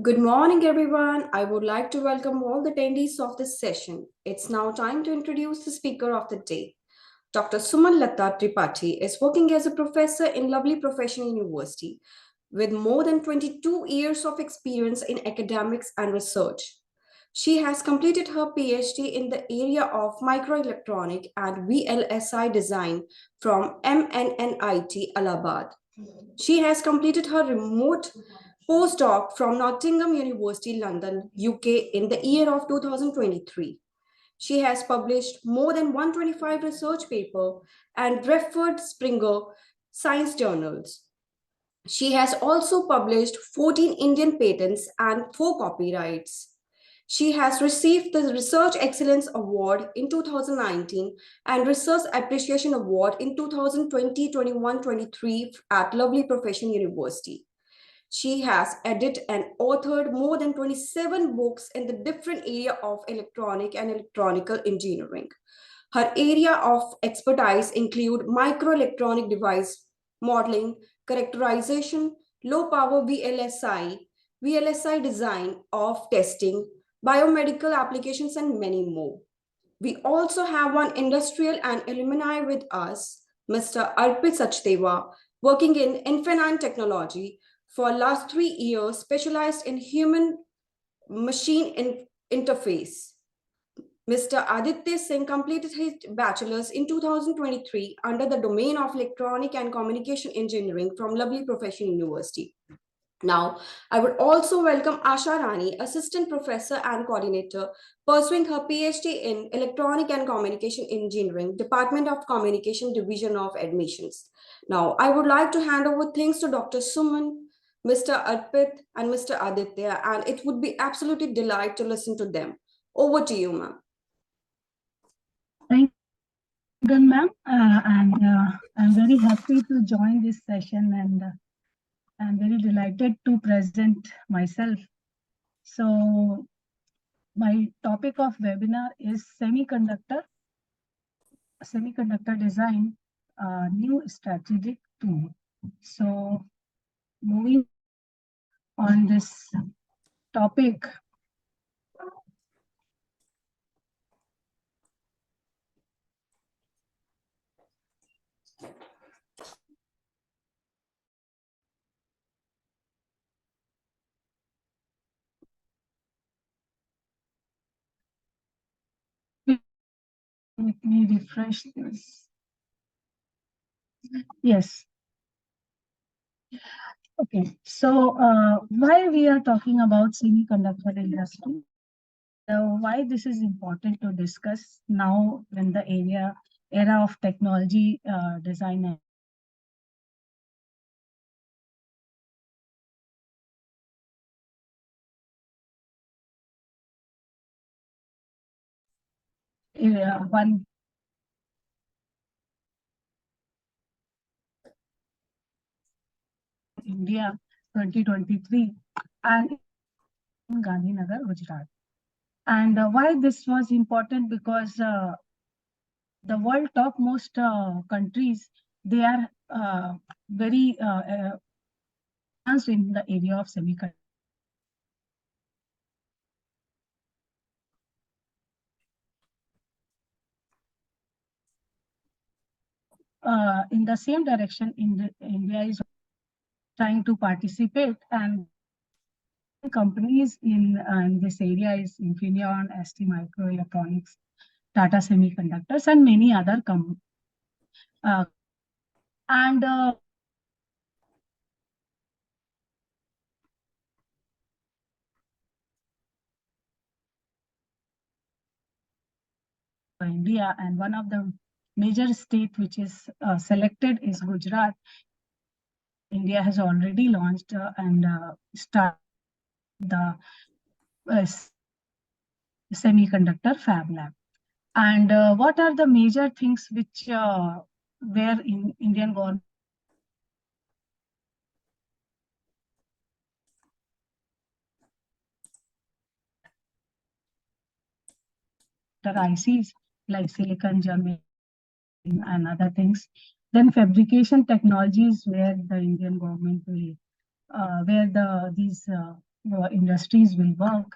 Good morning, everyone. I would like to welcome all the attendees of this session. It's now time to introduce the speaker of the day. Dr. Suman Lata Tripathi is working as a professor in Lovely Professional University with more than 22 years of experience in academics and research. She has completed her PhD in the area of microelectronic and VLSI design from MNNIT Allahabad. She has completed her remote postdoc from Nottingham University, London, UK in the year of 2023. She has published more than 125 research papers and referred Springer Science journals. She has also published 14 Indian patents and 4 copyrights. She has received the Research Excellence Award in 2019 and Research Appreciation Award in 2020, 21, 23 at Lovely Professional University. She has edited and authored more than 27 books in the different area of electronic and electronical engineering. Her area of expertise include microelectronic device modeling, characterization, low power VLSI design of testing, biomedical applications, and many more. We also have one industrial and alumni with us, Mr. Arpit Sachdeva, working in Infinite Technology for last 3 years, specialized in human machine interface. Mr. Aditya Singh completed his bachelor's in 2023 under the domain of electronic and communication engineering from Lovely Professional University. Now, I would also welcome Asha Rani, Assistant Professor and Coordinator, pursuing her PhD in Electronic and Communication Engineering, Department of Communication, Division of Admissions. Now, I would like to hand over things to Dr. Suman, Mr. Arpit, and Mr. Aditya, and it would be absolutely delight to listen to them. Over to you, ma'am. Thank you, ma'am. I'm very happy to join this session, and I'm very delighted to present myself. So my topic of webinar is semiconductor design, new strategic tool. So moving on this topic, let me refresh this. Yes. Okay. So why we are talking about semiconductor industry? Why this is important to discuss now in the era of technology design. One India 2023 and in Gandhinagar, Gujarat. And why this was important, because the world topmost countries, they are very advanced in the area of semiconductor. In the same direction, India is trying to participate, and companies in this area is Infineon, ST Microelectronics, Tata Semiconductors, and many other companies. India, and one of the major state which is selected is Gujarat. India has already launched and started the semiconductor fab lab. And what are the major things which where in Indian government ICs like silicon germanium and other things? Then fabrication technologies, where the Indian government will where these industries will work,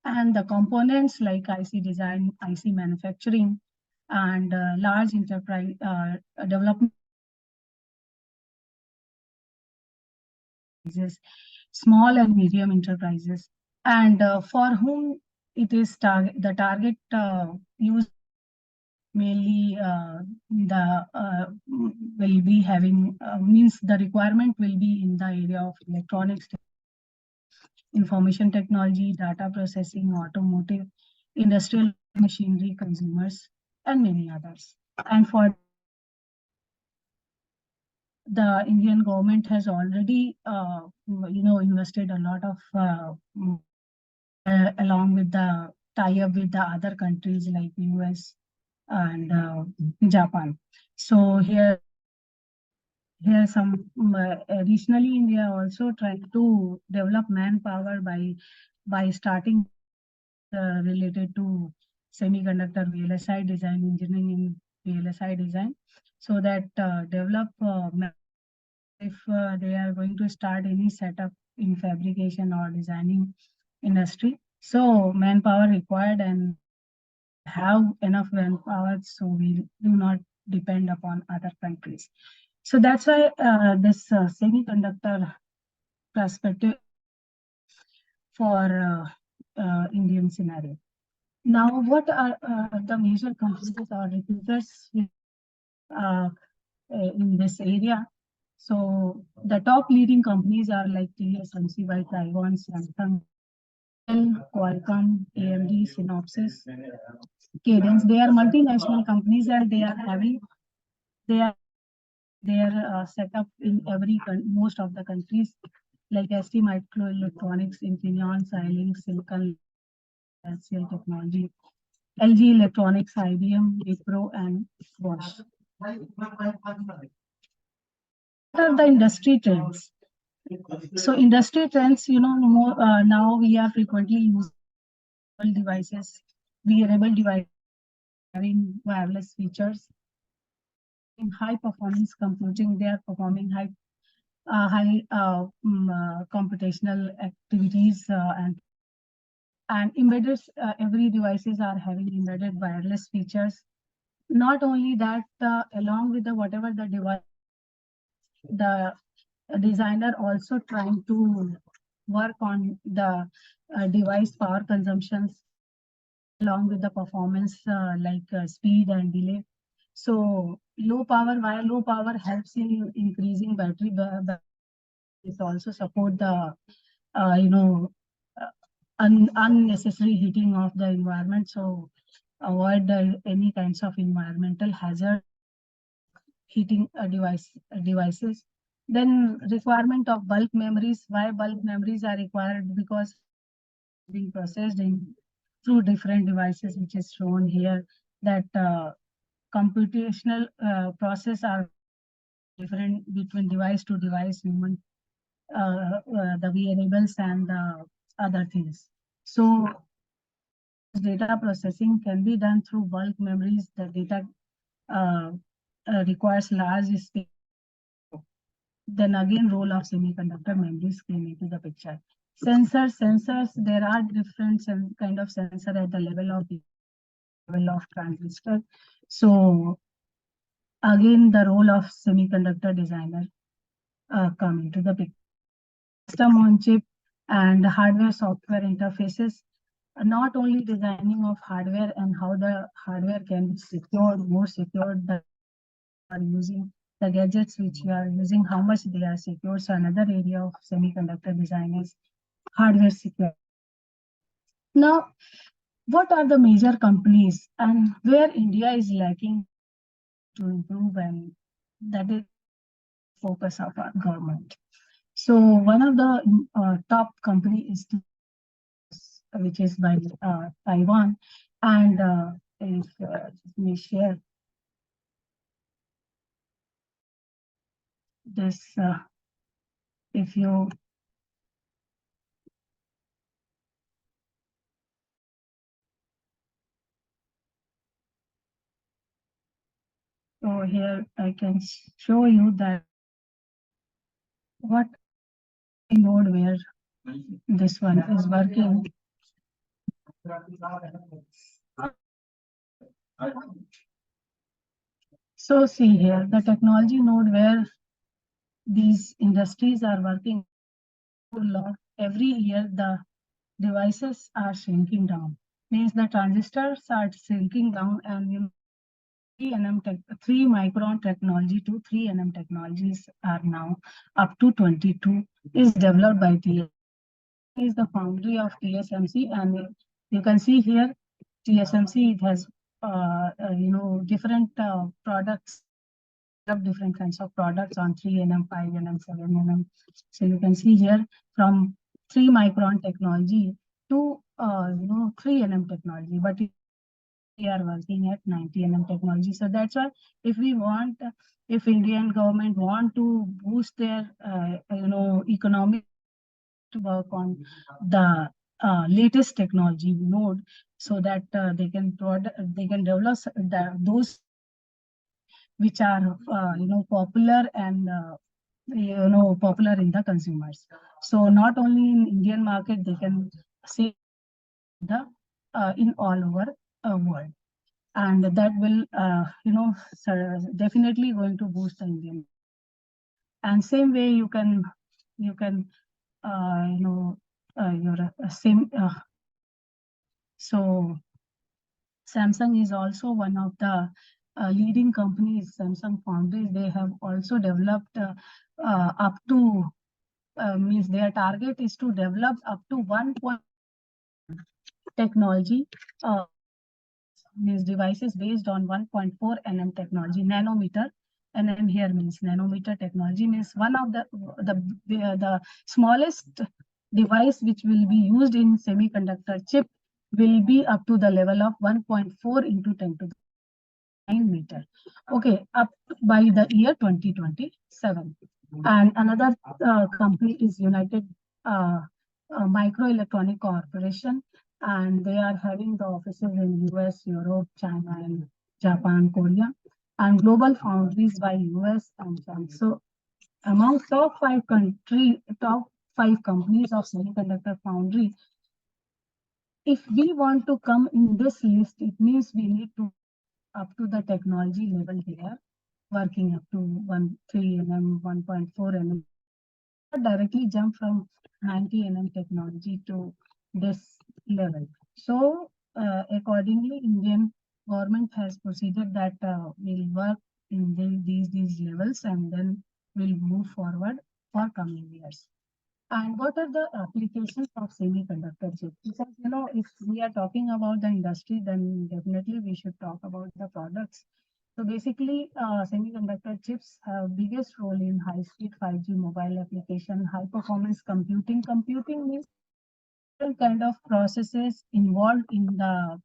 and the components like IC design, IC manufacturing, and large enterprise development enterprises, small and medium enterprises, and for whom it is the target use mainly the will be having means the requirement will be in the area of electronics, information technology, data processing, automotive, industrial machinery, consumers, and many others. And for the Indian government has already, invested a lot of along with the tie-up with the other countries like US and Japan. So here some additionally India also trying to develop manpower by starting related to semiconductor VLSI design, engineering in VLSI design, so that develop if they are going to start any setup in fabrication or designing industry. So manpower required, and have enough manpower, so we do not depend upon other countries. So that's why this semiconductor perspective for Indian scenario. Now, what are the major companies or recruiters uh, in this area? So the top leading companies are like TSMC by Taiwan, Samsung, Qualcomm, AMD, Synopsys, Cadence. They are multinational companies, and they are set up in most of the countries like ST Microelectronics, Infineon, Xilinx, Silicon, Industrial Technology, LG Electronics, IBM, Wipro, and Bosch. What are the industry trends? So industry trends, more, now we are frequently using devices, wearable devices having wireless features. In high performance computing, they are performing high computational activities, and embedded every devices are having embedded wireless features. Not only that, along with the whatever the device, the designer also trying to work on the device power consumptions along with the performance like speed and delay. So low power, while low power helps in increasing battery, it also support the uh, unnecessary heating of the environment. So avoid any kinds of environmental hazard heating devices. Then requirement of bulk memories. Why bulk memories are required? Because being processed in through different devices, which is shown here, that computational process are different between device to device, human, the variables and the other things. So data processing can be done through bulk memories. The data uh, requires large space. Then again, role of semiconductor memories came into the picture. Sensors, there are different kind of sensor at the level of transistor. So again, the role of semiconductor designer come into the picture. System on chip and hardware software interfaces, not only designing of hardware and how the hardware can be secured, more secured, the are using the gadgets which you are using, how much they are secure. So another area of semiconductor design is hardware security. Now, what are the major companies and where India is lacking to improve, and that is focus of our government. So one of the top company is which is by Taiwan, and if we share this, if you so here I can show you that what node where this one is working. So see here, the technology node where these industries are working every year the devices are shrinking down. Means the transistors are shrinking down, and 3 micron technology to 3 nm technologies are now up to 22 is developed by TSMC. Is the foundry of TSMC, and you can see here TSMC it has different products, different kinds of products on 3 nm, 5 nm, 7 nm. So you can see here from 3 micron technology to 3 nm technology, but we are working at 90 nm technology. So that's why if we want, if Indian government want to boost their economic, to work on the latest technology node, so that they can develop those which are popular and popular in the consumers. So not only in Indian market, they can say the in all over world, and that will definitely going to boost the Indian. And same way you can your same so Samsung is also one of the leading companies. Samsung foundries, they have also developed up to means their target is to develop up to 1 technology means devices based on 1.4 nm technology, nanometer. And here means nanometer technology means one of the smallest device which will be used in semiconductor chip will be up to the level of 1.4 into 10 to the 9 meter. Okay, up by the year 2027. And another company is United Microelectronic Corporation, and they are having the offices in US, Europe, China, and Japan, Korea, and global foundries by US and China. So among top five companies of semiconductor foundry, if we want to come in this list, it means we need to up to the technology level here, working up to 3 nm, 1.4 nm, directly jump from 90 nm technology to this level. So accordingly, Indian government has proceeded that we'll work in these levels, and then we'll move forward for coming years. And what are the applications of semiconductor chip? Because if we are talking about the industry, then definitely we should talk about the products. So basically, semiconductor chips have biggest role in high-speed 5G mobile application, high-performance computing. Computing means different kind of processes involved in the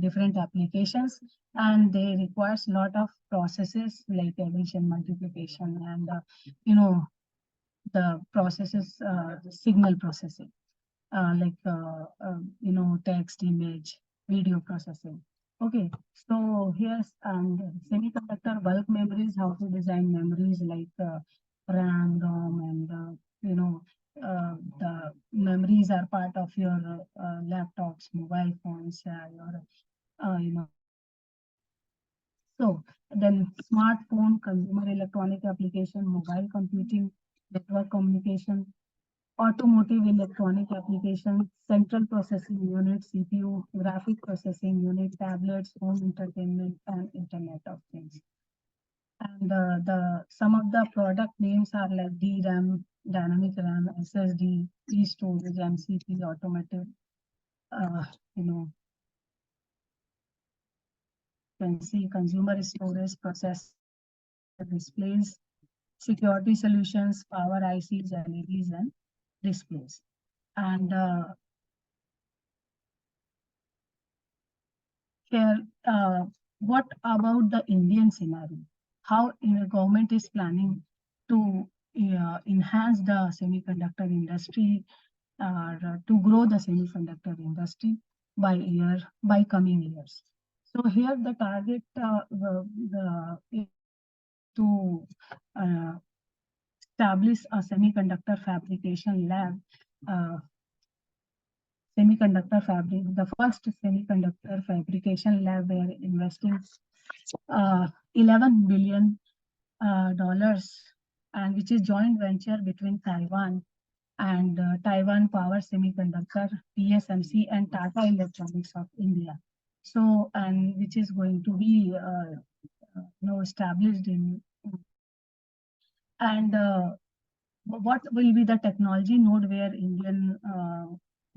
different applications, and they requires a lot of processes like addition, multiplication, and the processes, signal processing, text, image, video processing. Okay, so here's semiconductor bulk memories, how to design memories like RAM, ROM, and the memories are part of your laptops, mobile phones, your so then smartphone, consumer electronic application, mobile computing, network communication, automotive electronic applications, central processing unit, CPU, graphic processing unit, tablets, home entertainment, and Internet of Things. And the some of the product names are like DRAM, dynamic RAM, SSD, e-storage, MCP, automotive, you know, can see consumer storage, process, displays, security solutions, power ICs, LEDs, and displays. And here, what about the Indian scenario? How the government is planning to enhance the semiconductor industry, to grow the semiconductor industry by coming years. So here the target to uh, established a semiconductor fabrication lab. Uh, the first semiconductor fabrication lab were investing 11 billion dollars, and which is joint venture between Taiwan and Taiwan Power Semiconductor, TSMC, and Tata Electronics of India. So, and which is going to be established in, and what will be the technology node where Indian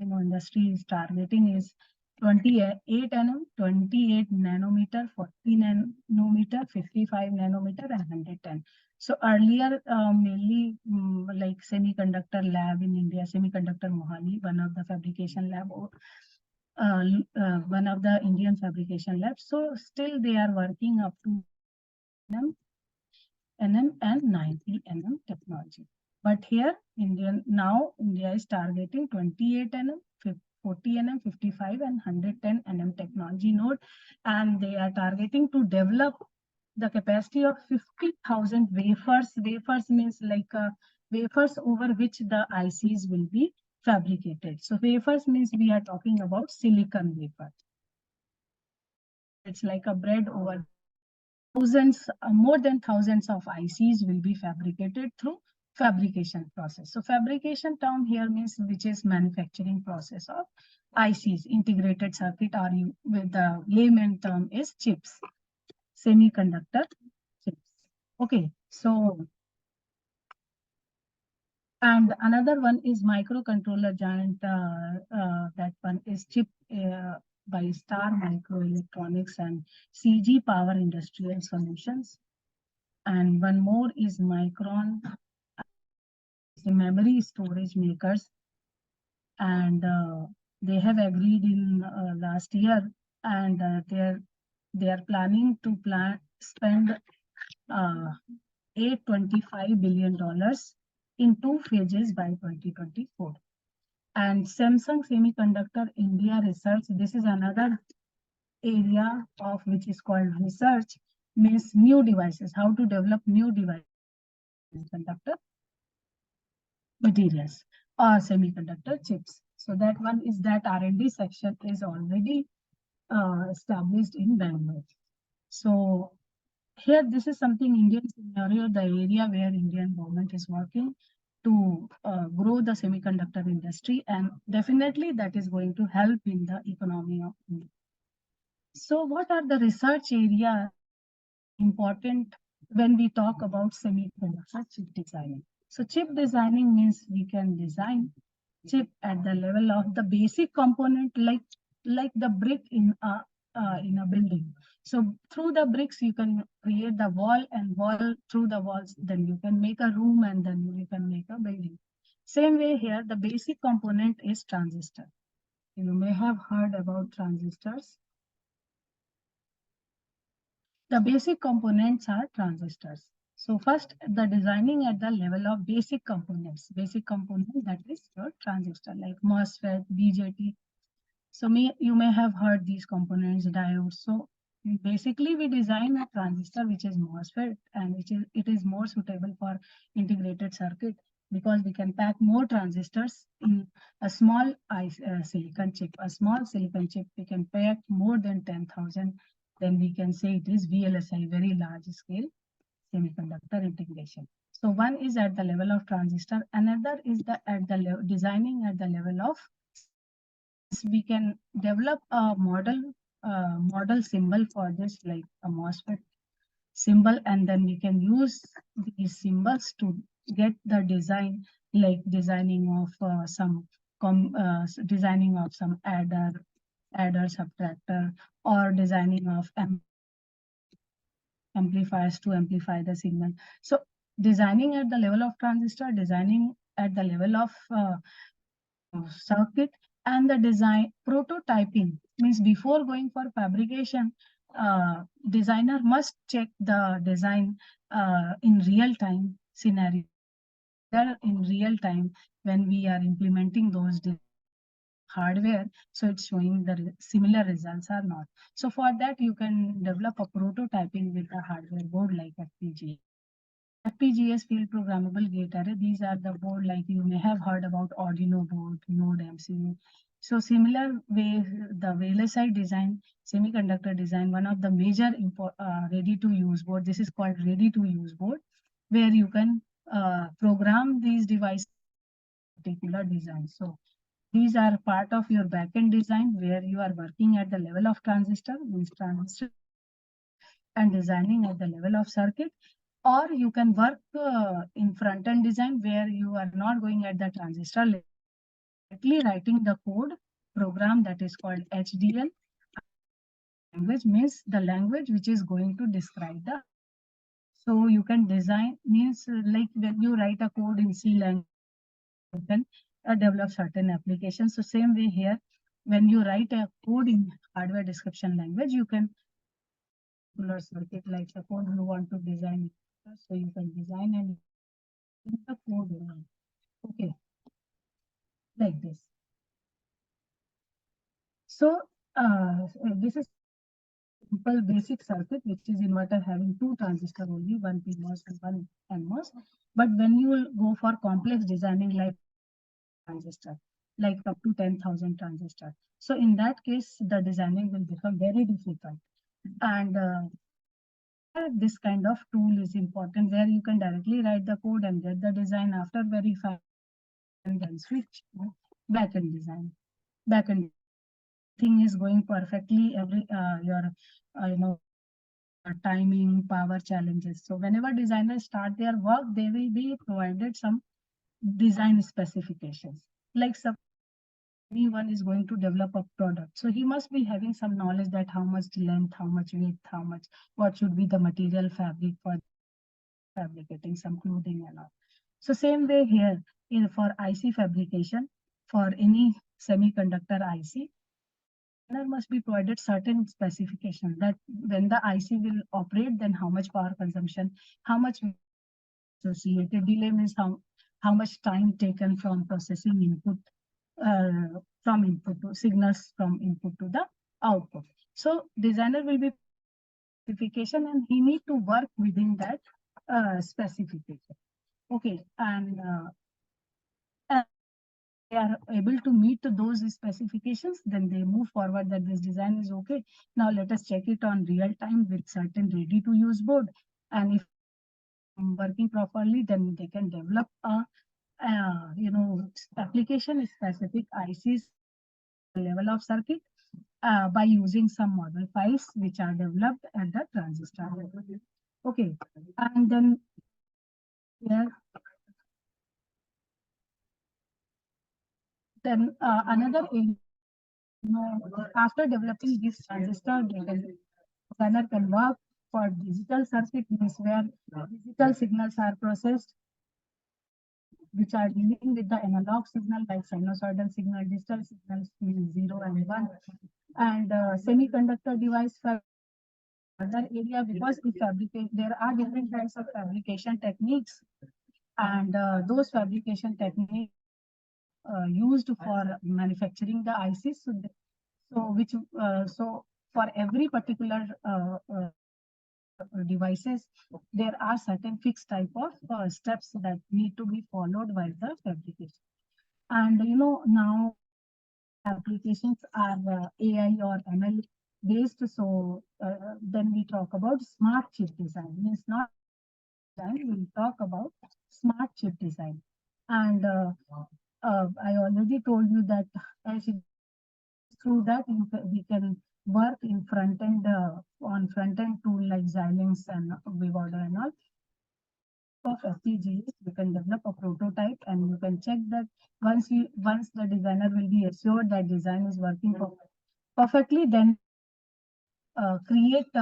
industry is targeting is 28 nm, 28 nanometer, 40 nanometer, 55 nanometer, and 110. So earlier, mainly like semiconductor lab in India, Semiconductor Mohali, one of the fabrication lab, one of the Indian fabrication labs. So still they are working up to nm and 90 nm technology. But here, India is targeting 28 nm, 40 nm, 55 and 110 nm technology node, and they are targeting to develop the capacity of 50,000 wafers. Wafers means like wafers over which the ICs will be fabricated. So wafers means we are talking about silicon wafer. It's like a bread over thousands, more than thousands of ICs will be fabricated through fabrication process. So fabrication term here means which is manufacturing process of ICs, integrated circuit, or with the layman term is chips, semiconductor chips. Okay, so and another one is microcontroller giant. That one is chip by Star Microelectronics and CG Power Industrial Solutions. And one more is Micron, the memory storage makers, and they have agreed in last year, and they are planning to spend $825 billion in 2 phases by 2024. And Samsung Semiconductor India Research, this is another area of which is called research, means new devices, how to develop new devices, semiconductor materials or semiconductor chips. So that one is that R&D section is already established in Bangalore. So here, this is something Indian scenario, the area where Indian government is working to grow the semiconductor industry, and definitely that is going to help in the economy of India. So what are the research areas important when we talk about semiconductor chip designing? So chip designing means we can design chip at the level of the basic component, like the brick in a building. So through the bricks you can create the wall, and wall through the walls then you can make a room, and then you can make a building. Same way here, the basic component is transistor. You may have heard about transistors. The basic components are transistors. So first, the designing at the level of basic components. Basic component, that is your transistor, like MOSFET, BJT. So you may have heard these components, diodes. So basically, we design a transistor which is MOSFET, and it is more suitable for integrated circuit, because we can pack more transistors in a small silicon chip. A small silicon chip, we can pack more than 10,000. Then we can say it is VLSI, very large scale semiconductor integration. So one is at the level of transistor, another is designing at the level of silicon. Means we can develop a model symbol for this, like a MOSFET symbol, and then we can use these symbols to get the design, like designing of some adder, subtractor, or designing of amplifiers to amplify the signal. So designing at the level of transistor, designing at the level of circuit, and the design prototyping means before going for fabrication, designer must check the design in real time scenario, in real time when we are implementing those hardware, so it's showing the similar results or not. So for that, you can develop a prototyping with the hardware board like FPGA. FPGAs, field programmable gate array. These are the board like you may have heard about Arduino board, Node MCU. So similar way, the VLSI design, semiconductor design, one of the major ready-to-use board. This is called ready-to-use board, where you can program these devices particular design. So these are part of your backend design where you are working at the level of transistor, means transistor and designing at the level of circuit, or you can work in front-end design where you are not going at the transistor level, directly writing the code program that is called HDL. Language means the language which is going to describe the. So you can design means like when you write a code in C language, you can develop certain applications. So same way here, when you write a code in hardware description language, you can circuit like the code you want to design. So you can design and the code. Okay, like this. So this is simple basic circuit, which is inverter having two transistor only, one PMOS and one NMOS. But when you will go for complex designing like transistor, like up to 10,000 transistor. So in that case, the designing will become very difficult. And this kind of tool is important where you can directly write the code and get the design after verify and then switch backend design. Backend thing is going perfectly. Every your timing, power challenges. So whenever designers start their work, they will be provided some design specifications. Like anyone is going to develop a product, so he must be having some knowledge that how much length, how much width, how much, what should be the material fabric for fabricating some clothing and all. So same way here for IC fabrication, for any semiconductor IC, designer must be provided certain specifications that when the IC will operate, then how much power consumption, how much associated delay means how much time taken from processing input, from input to signals from input to the output. So designer will be specification and he need to work within that specification. Okay, and they are able to meet those specifications, then they move forward that this design is okay. Now let us check it on real time with certain ready to use board. And if working properly, then they can develop a application specific ICs level of circuit by using some model files which are developed at the transistor level. Okay, and then here, then another after developing this transistor, designer can work for digital circuit, means where digital signals are processed, which are dealing with the analog signal like sinusoidal signal, digital signals means 0 and 1, and semiconductor device for other area, because we fabricate, there are different kinds of fabrication techniques, and those fabrication techniques used for manufacturing the ICs. So for every particular devices, there are certain fixed type of steps that need to be followed by the fabrication. And now applications are AI or ML based. So then we talk about smart chip design. Means not design, we'll talk about smart chip design. And I already told you that as through that we can work in front end on front end tool like Xilinx and Vivorder and all. Of FPGAs, you can develop a prototype and you can check that once the designer will be assured that design is working perfectly, then create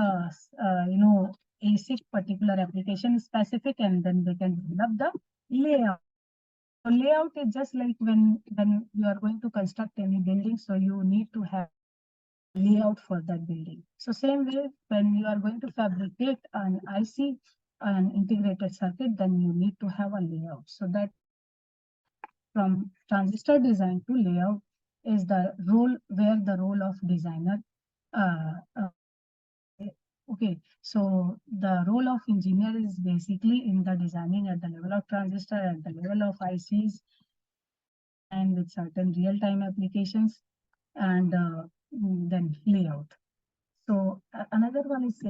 ASIC particular application specific, and then they can develop the layout. So layout is just like when you are going to construct any building, so you need to have layout for that building. So same way, when you are going to fabricate an IC, an integrated circuit, then you need to have a layout. So that from transistor design to layout is the role where the role of designer uh, uh, Okay, so the role of engineer is basically in the designing at the level of transistor, at the level of ICs, and with certain real-time applications, and then layout. So another one is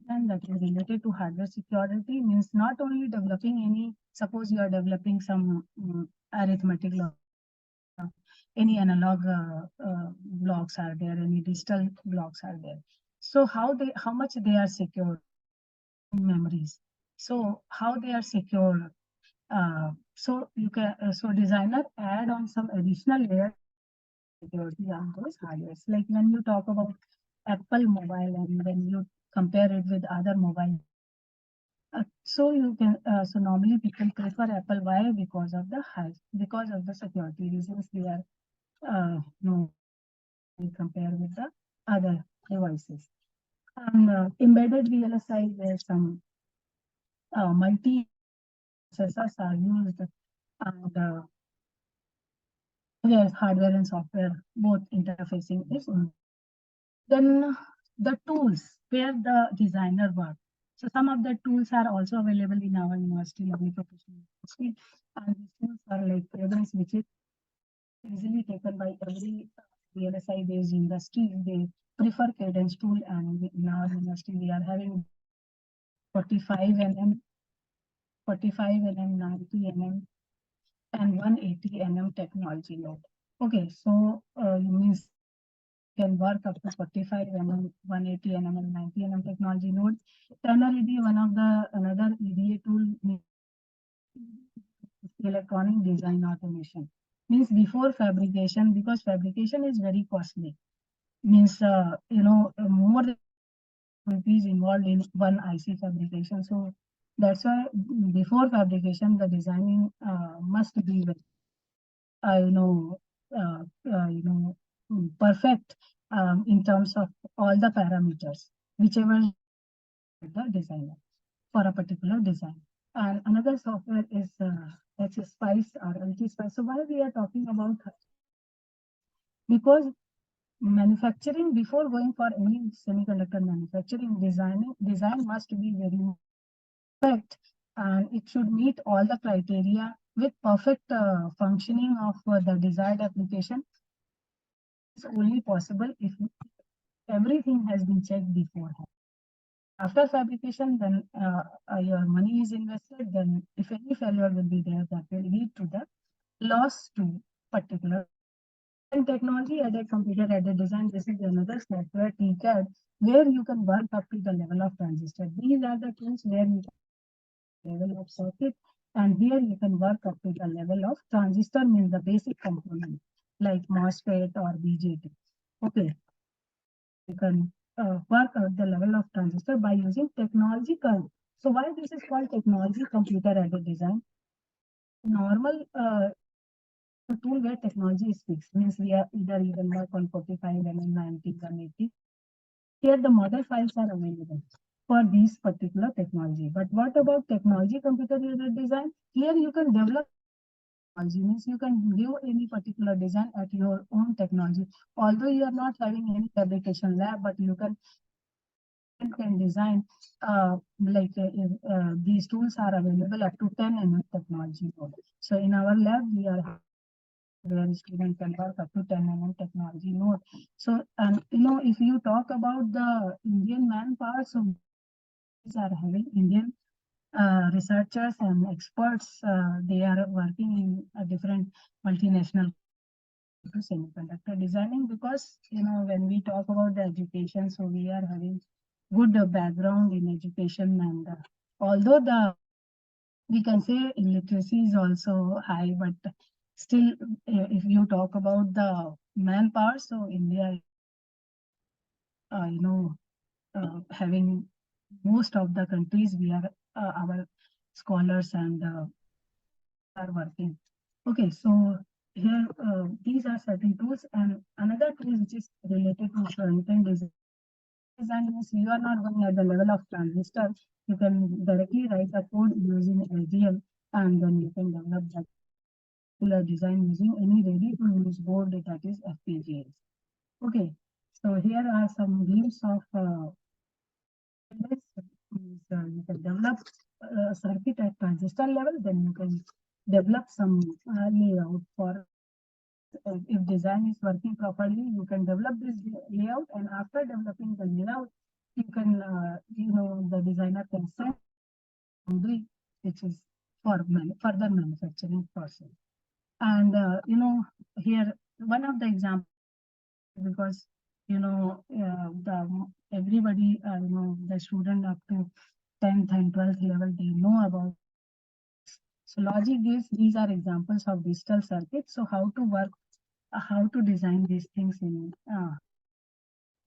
and that is related to hardware security, means not only developing any, suppose you are developing some arithmetic logic, any analog blocks are there, any digital blocks are there. So how much they are secure, memories. So how they are secure. So you can so designer add on some additional layer security on those hardwares. Like when you talk about Apple mobile and when you compare it with other mobile. So you can so normally people prefer Apple. Why? Because of the high, because of the security reasons. They are no we compare with the other devices. And embedded VLSI, where some multi processors are used, and where hardware and software both interfacing is on. Then the tools where the designer work. So some of the tools are also available in our university, level professional university, and these tools are like cadence, which is easily taken by every VLSI based industry. They prefer cadence tool, and in our university we are having 45 mm, 45 mm, 90 mm, and 180 mm technology node. Okay, so means can work up to 45 mm, 180 mm, and 90 mm technology node. Turner EDA, one of the another EDA tool, electronic design automation. Means before fabrication, because fabrication is very costly. Means more than rupees involved in one IC fabrication. So that's why before fabrication, the designing must be uh, you know uh, perfect in terms of all the parameters, whichever the designer for a particular design. And another software is that's a Spice or LT Spice. So why we are talking about, because manufacturing, before going for any semiconductor manufacturing, design must be very perfect, and it should meet all the criteria with perfect functioning of the desired application. It's only possible if everything has been checked beforehand. After fabrication, then your money is invested. Then, if any failure will be there, that will lead to the loss to particular. And technology aided computer aided design. This is another software TCAD where you can work up to the level of transistor. These are the tools where you can level of circuit, and here you can work up to the level of transistor, means the basic component like MOSFET or BJT. Okay, you can work at the level of transistor by using technology curve. So why this is called technology computer aided design? Normal tool where technology is fixed, means we are either you can work on 45 mm, 90, 180. Here the model files are available for these particular technology. But what about technology computer aided design? Here you can develop technology, means you can give any particular design at your own technology. Although you are not having any fabrication lab, but you can design these tools are available up to 10 mm technology node. So in our lab, we are where student can work up to 10 mm technology node. So, and if you talk about the Indian manpower, so these are having Indian researchers and experts. They are working in a different multinational to semiconductor designing, because when we talk about the education, so we are having good background in education, and although the we can say illiteracy is also high, but still, if you talk about the manpower, so India is having most of the countries, we are our scholars and are working. Okay, so here these are certain tools, and another tool which is related to front-end design. Design means you are not going at the level of transistor. You can directly write a code using LGL, and then you can develop that particular design using any ready-to-use board, that is FPGAs. Okay, so here are some glimpse of This means you can develop a circuit at transistor level, then you can develop some layout for if design is working properly, you can develop this layout, and after developing the layout, you can, the designer can send foundry, which is for further manufacturing process. And here one of the examples because the everybody the student up to 10th and 12th level they know about so logic gates. These are examples of digital circuits. So how to work, how to design these things in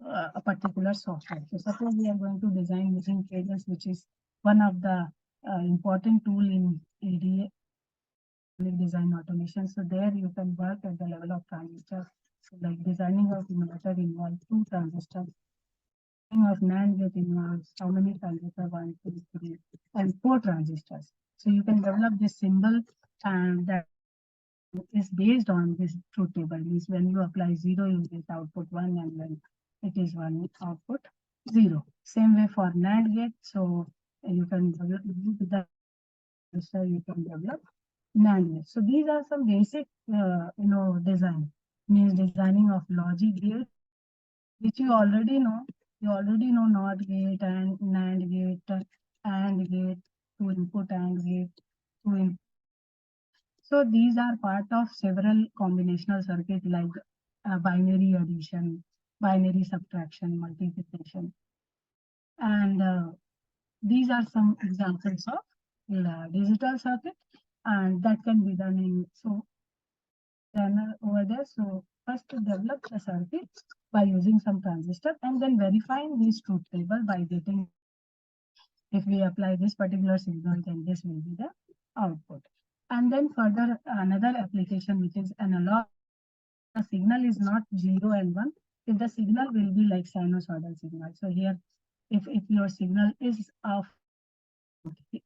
a particular software. So suppose we are going to design using Cadence, which is one of the important tool in ADA design automation. So there you can work at the level of transistors. So like designing of inverter involves two transistors. Of NAND gate involves how many transistors? One, two, three, and four transistors. So you can develop this symbol and that is based on this truth table. Means when you apply 0, you get output 1, and when it is 1, output 0. Same way for NAND gate. So you can develop the transistor, you can develop NAND gate. So these are some basic, design. Means designing of logic gate, which you already know. You already know NOT gate and NAND gate, AND gate, two input AND gate, two input. So these are part of several combinational circuit like binary addition, binary subtraction, multiplication. And these are some examples of digital circuit, and that can be done in so channel over there. So first to develop the circuit by using some transistor and then verifying this truth table by getting if we apply this particular signal, then this will be the output. And then further another application which is analog. The signal is not 0 and 1. If the signal will be like sinusoidal signal. So here, if your signal is of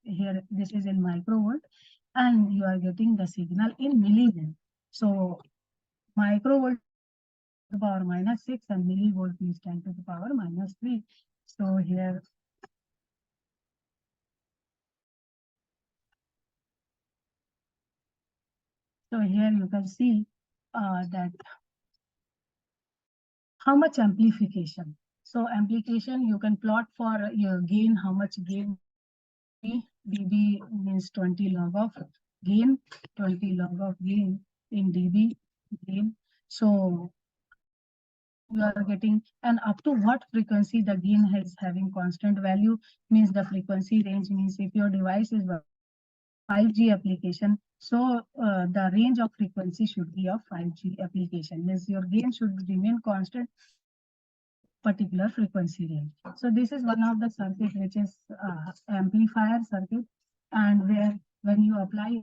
here, this is in microvolt, and you are getting the signal in millivolt. So microvolt to the power minus 6 and millivolt means 10 to the power minus 3. So here you can see that how much amplification. So amplification you can plot for your gain, how much gain dB means 20 log of gain, 20 log of gain in dB gain. So you are getting and up to what frequency the gain is having constant value means the frequency range means if your device is 5G application, so the range of frequency should be of 5G application means your gain should remain constant particular frequency range. So this is one of the circuit which is amplifier circuit, and where when you apply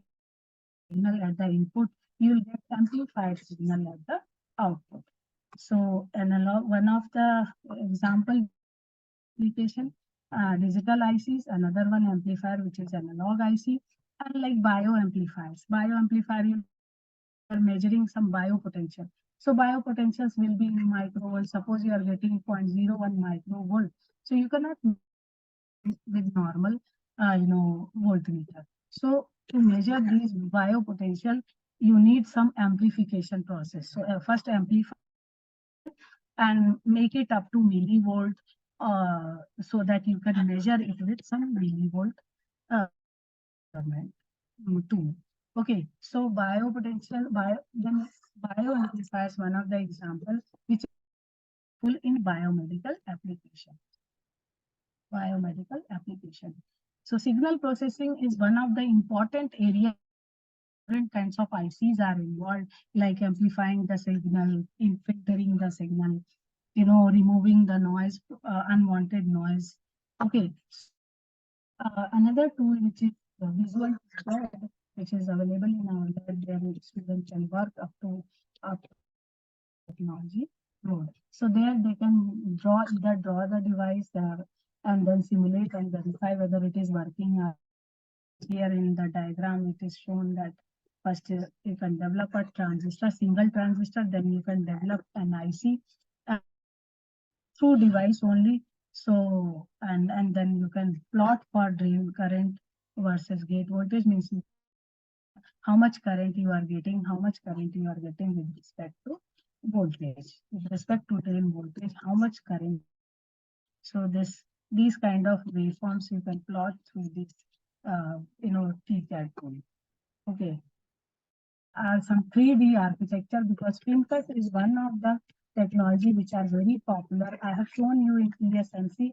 signal at the input, you will get amplified signal at the output. So analog, one of the example application, digital ICs, another one amplifier which is analog IC, and like bioamplifiers. Bioamplifier you are measuring some biopotential. So biopotentials will be in microvolt. Suppose you are getting 0.01 microvolt. So you cannot with normal, voltmeter. So to measure these biopotential, you need some amplification process. So first amplify and make it up to millivolt, so that you can measure it with some millivolt measurement tool. Okay, so biopotential, then bioamplifiers, one of the examples which is full in biomedical application. Biomedical application. So signal processing is one of the important areas. Different kinds of ICs are involved, like amplifying the signal, in filtering the signal, removing the noise, unwanted noise. Okay. Another tool which is visual thread, which is available in our lab, where students can work up to technology road. So there they can either draw the device and then simulate and verify whether it is working. Here in the diagram, it is shown that first you can develop a transistor, single transistor, then you can develop an IC through device only. So, and then you can plot for drain current versus gate voltage, means how much current you are getting, how much current you are getting with respect to voltage, with respect to drain voltage, how much current you are getting. So these kind of waveforms you can plot through this, TCAD tool. Okay, there are some 3D architecture, because FinFET is one of the technology which are very popular. I have shown you in TSMC.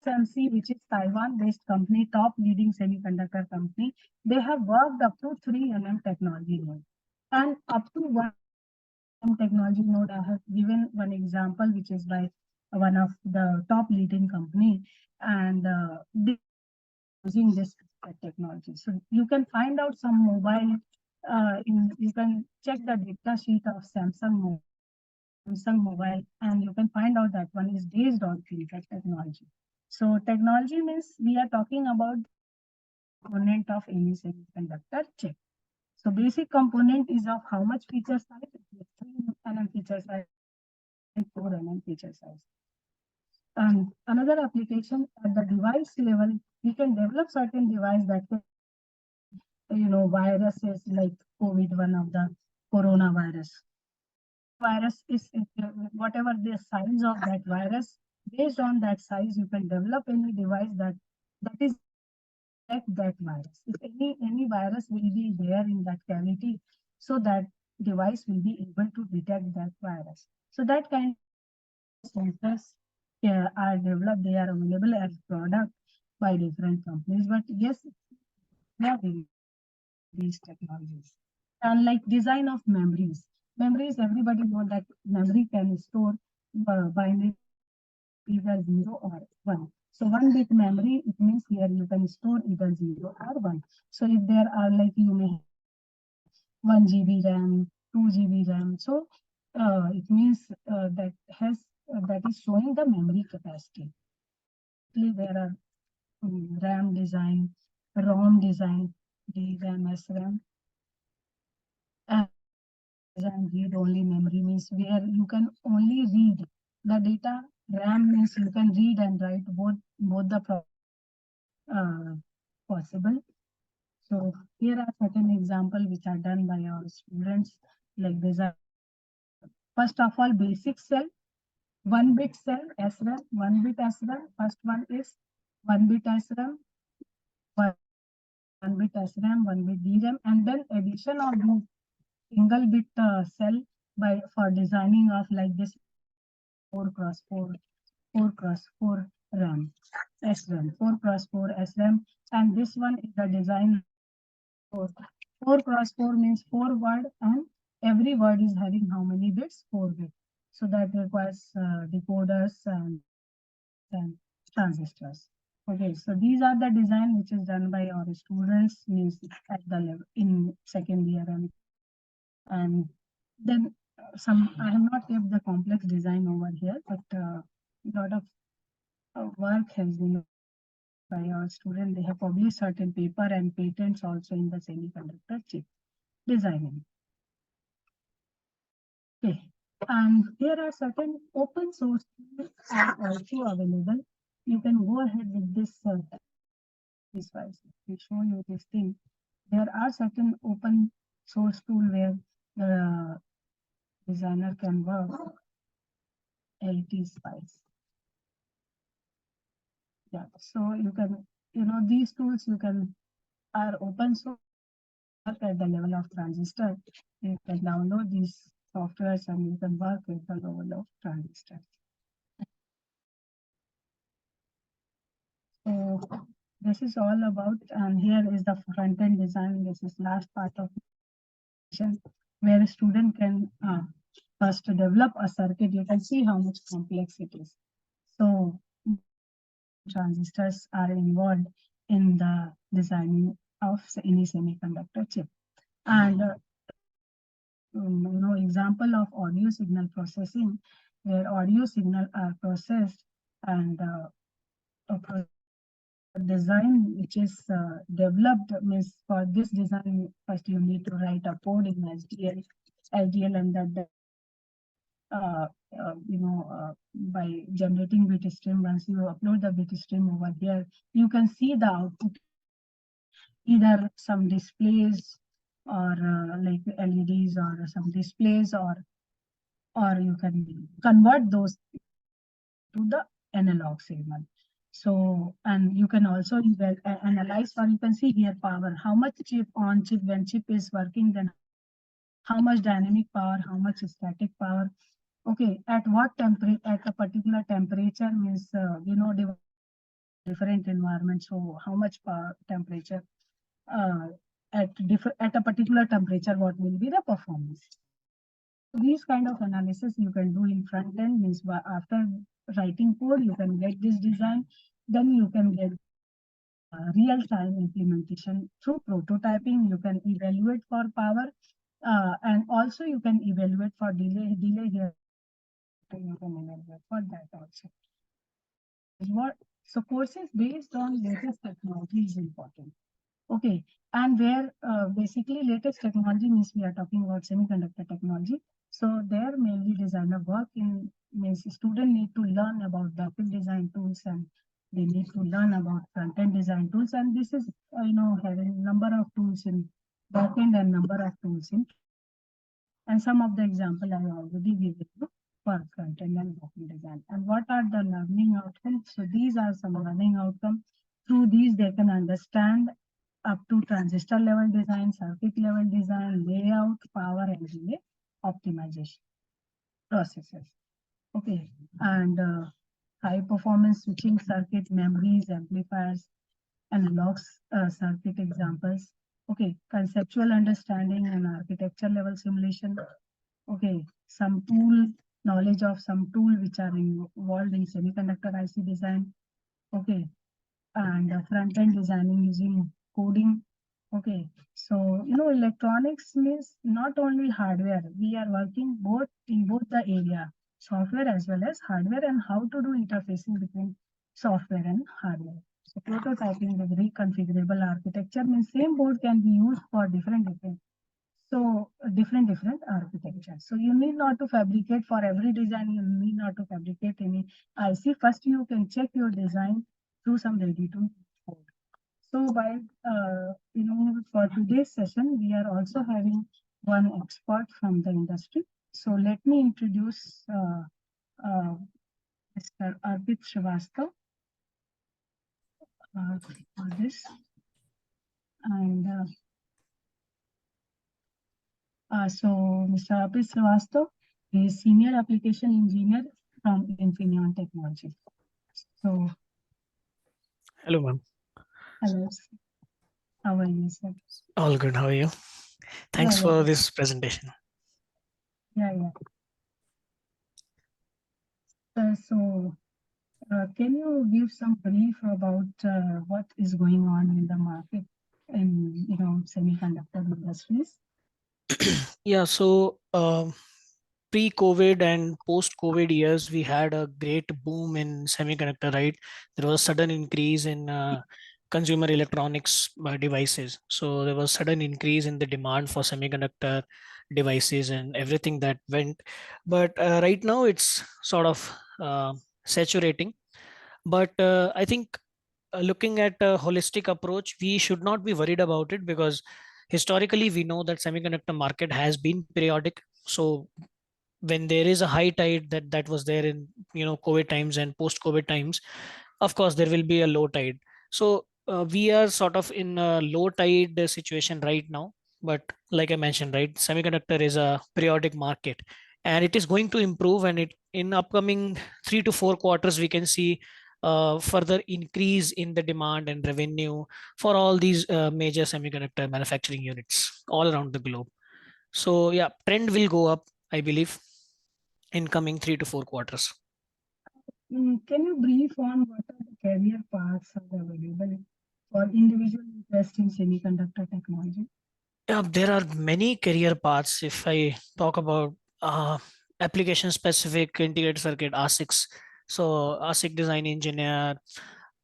TSMC, which is Taiwan-based company, top leading semiconductor company, they have worked up to 3 nm technology node. And up to 1 nm technology node, I have given one example, which is by one of the top leading company, and they using this technology. So you can find out some mobile, you can check the data sheet of Samsung mobile, and you can find out that one is based on FinFET technology. So technology means we are talking about basic component of any semiconductor chip. So basic component is of how much feature size? It is 3 nm feature size, 4 nm feature size. And another application at the device level, we can develop certain device that can viruses like COVID, one of the coronavirus. Virus is whatever the size of that virus, based on that size, you can develop any device that is able to detect that virus. If any virus will be there in that cavity, so that device will be able to detect that virus. So that kind of sensors are developed. They are available as product by different companies. But yes, we are related to these technologies. And like design of memories. Memories, everybody know that memory can store binary either 0 or 1. So 1 bit memory, it means here you can store either 0 or 1. So if there are like you may have 1 GB RAM, 2 GB RAM. So it means that is showing the memory capacity. Basically, there are RAM design, ROM design, DRAM, SRAM, and RAM design read-only memory means where you can only read the data. RAM means you can read and write both the possible. So here are certain examples which are done by our students, like design. First of all, basic cell, 1 bit cell, SRAM, 1 bit SRAM. First one is 1 bit SRAM, 1 bit SRAM, 1 bit DRAM, and then addition of the single bit cell by for designing of like this 4 cross 4, 4 cross 4 RAM, SRAM, 4 cross 4 SRAM, and this one is the design 4. 4 cross 4 means 4 word, and every word is having how many bits? 4 bits. So that requires decoders and transistors. Okay, so these are the design which is done by our students, means at the level in second year, and then some I have not kept the complex design over here, but a lot of work has been by our student. They have published certain paper and patents also in the semiconductor chip designing. Okay, and there are certain open source tools are also available. You can go ahead with this device. We show you this thing. There are certain open source tool where the designer can work. LT Spice. Yeah, so you can, these tools you can are open source work at the level of transistor. You can download these softwares and you can work with the level of transistor. So this is all about, and here is the front end design. This is last part of where a student can first develop a circuit. You can see how much complex it is. So transistors are involved in the designing of any semiconductor chip. And example of audio signal processing, where audio signal are processed and design which is developed means for this design, first you need to write a code in SDL, and that by generating bit stream. Once you upload the bit stream over here, you can see the output either some displays or like LEDs or some displays, or you can convert those to the analog signal. So, and you can also analyze, or you can see here power, how much chip on chip, when chip is working, then how much dynamic power, how much static power. Okay, at what temperature, at a particular temperature means, different environment. So how much power temperature, uh, at a particular temperature, what will be the performance? These kind of analysis you can do in front end, means after writing code, you can get this design, then you can get real-time implementation through prototyping. You can evaluate for power, and also you can evaluate for delay here. You can evaluate for that also. What so courses based on latest technology is important. Okay, and where basically latest technology means we are talking about semiconductor technology. So there mainly designer work in means student need to learn about backend design tools, and they need to learn about front end design tools. And this is having number of tools in backend and number of tools in. And some of the example I already given you for front end and backend design. And what are the learning outcomes? So these are some learning outcomes. Through these, they can understand up to transistor level design, circuit level design, layout, power, and delay optimization processes. Okay, and high performance switching circuit, memories, amplifiers, analogs, circuit examples. Okay, conceptual understanding and architecture level simulation. Okay, some tool knowledge of some tool which are involved in semiconductor IC design. Okay, and front end designing using coding. Okay, so electronics means not only hardware. We are working both in both the area, software as well as hardware, and how to do interfacing between software and hardware. So prototyping with reconfigurable architecture means same board can be used for different different architectures. So you need not to fabricate for every design. You need not to fabricate any IC. First, you can check your design through some ready to code. So while for today's session, we are also having one expert from the industry. So let me introduce Mr. Arpit Srivastava for this. And so Mr. Arpit Srivastava is Senior Application Engineer from Infineon Technology. So, hello, ma'am. Hello. How are you, sir? All good. How are you? Thanks for this presentation. Yeah. Can you give some brief about what is going on in the market in semiconductor industries? Yeah. So pre-COVID and post-COVID years, we had a great boom in semiconductor, right? There was a sudden increase in consumer electronics devices. So there was sudden increase in the demand for semiconductor devices and everything that went. But right now it's sort of saturating. But I think looking at a holistic approach, we should not be worried about it because historically we know that semiconductor market has been periodic. So when there is a high tide that was there in COVID times and post COVID times, of course there will be a low tide. So we are sort of in a low tide situation right now. But like I mentioned, right, semiconductor is a periodic market and it is going to improve, and it in upcoming 3 to 4 quarters we can see further increase in the demand and revenue for all these major semiconductor manufacturing units all around the globe. So yeah, trend will go up, I believe, in coming 3 to 4 quarters. Can you brief on what are the career paths are available for individual interest in semiconductor technology? Yeah, there are many career paths. If I talk about uh, application specific integrated circuit ASICs, so ASIC design engineer,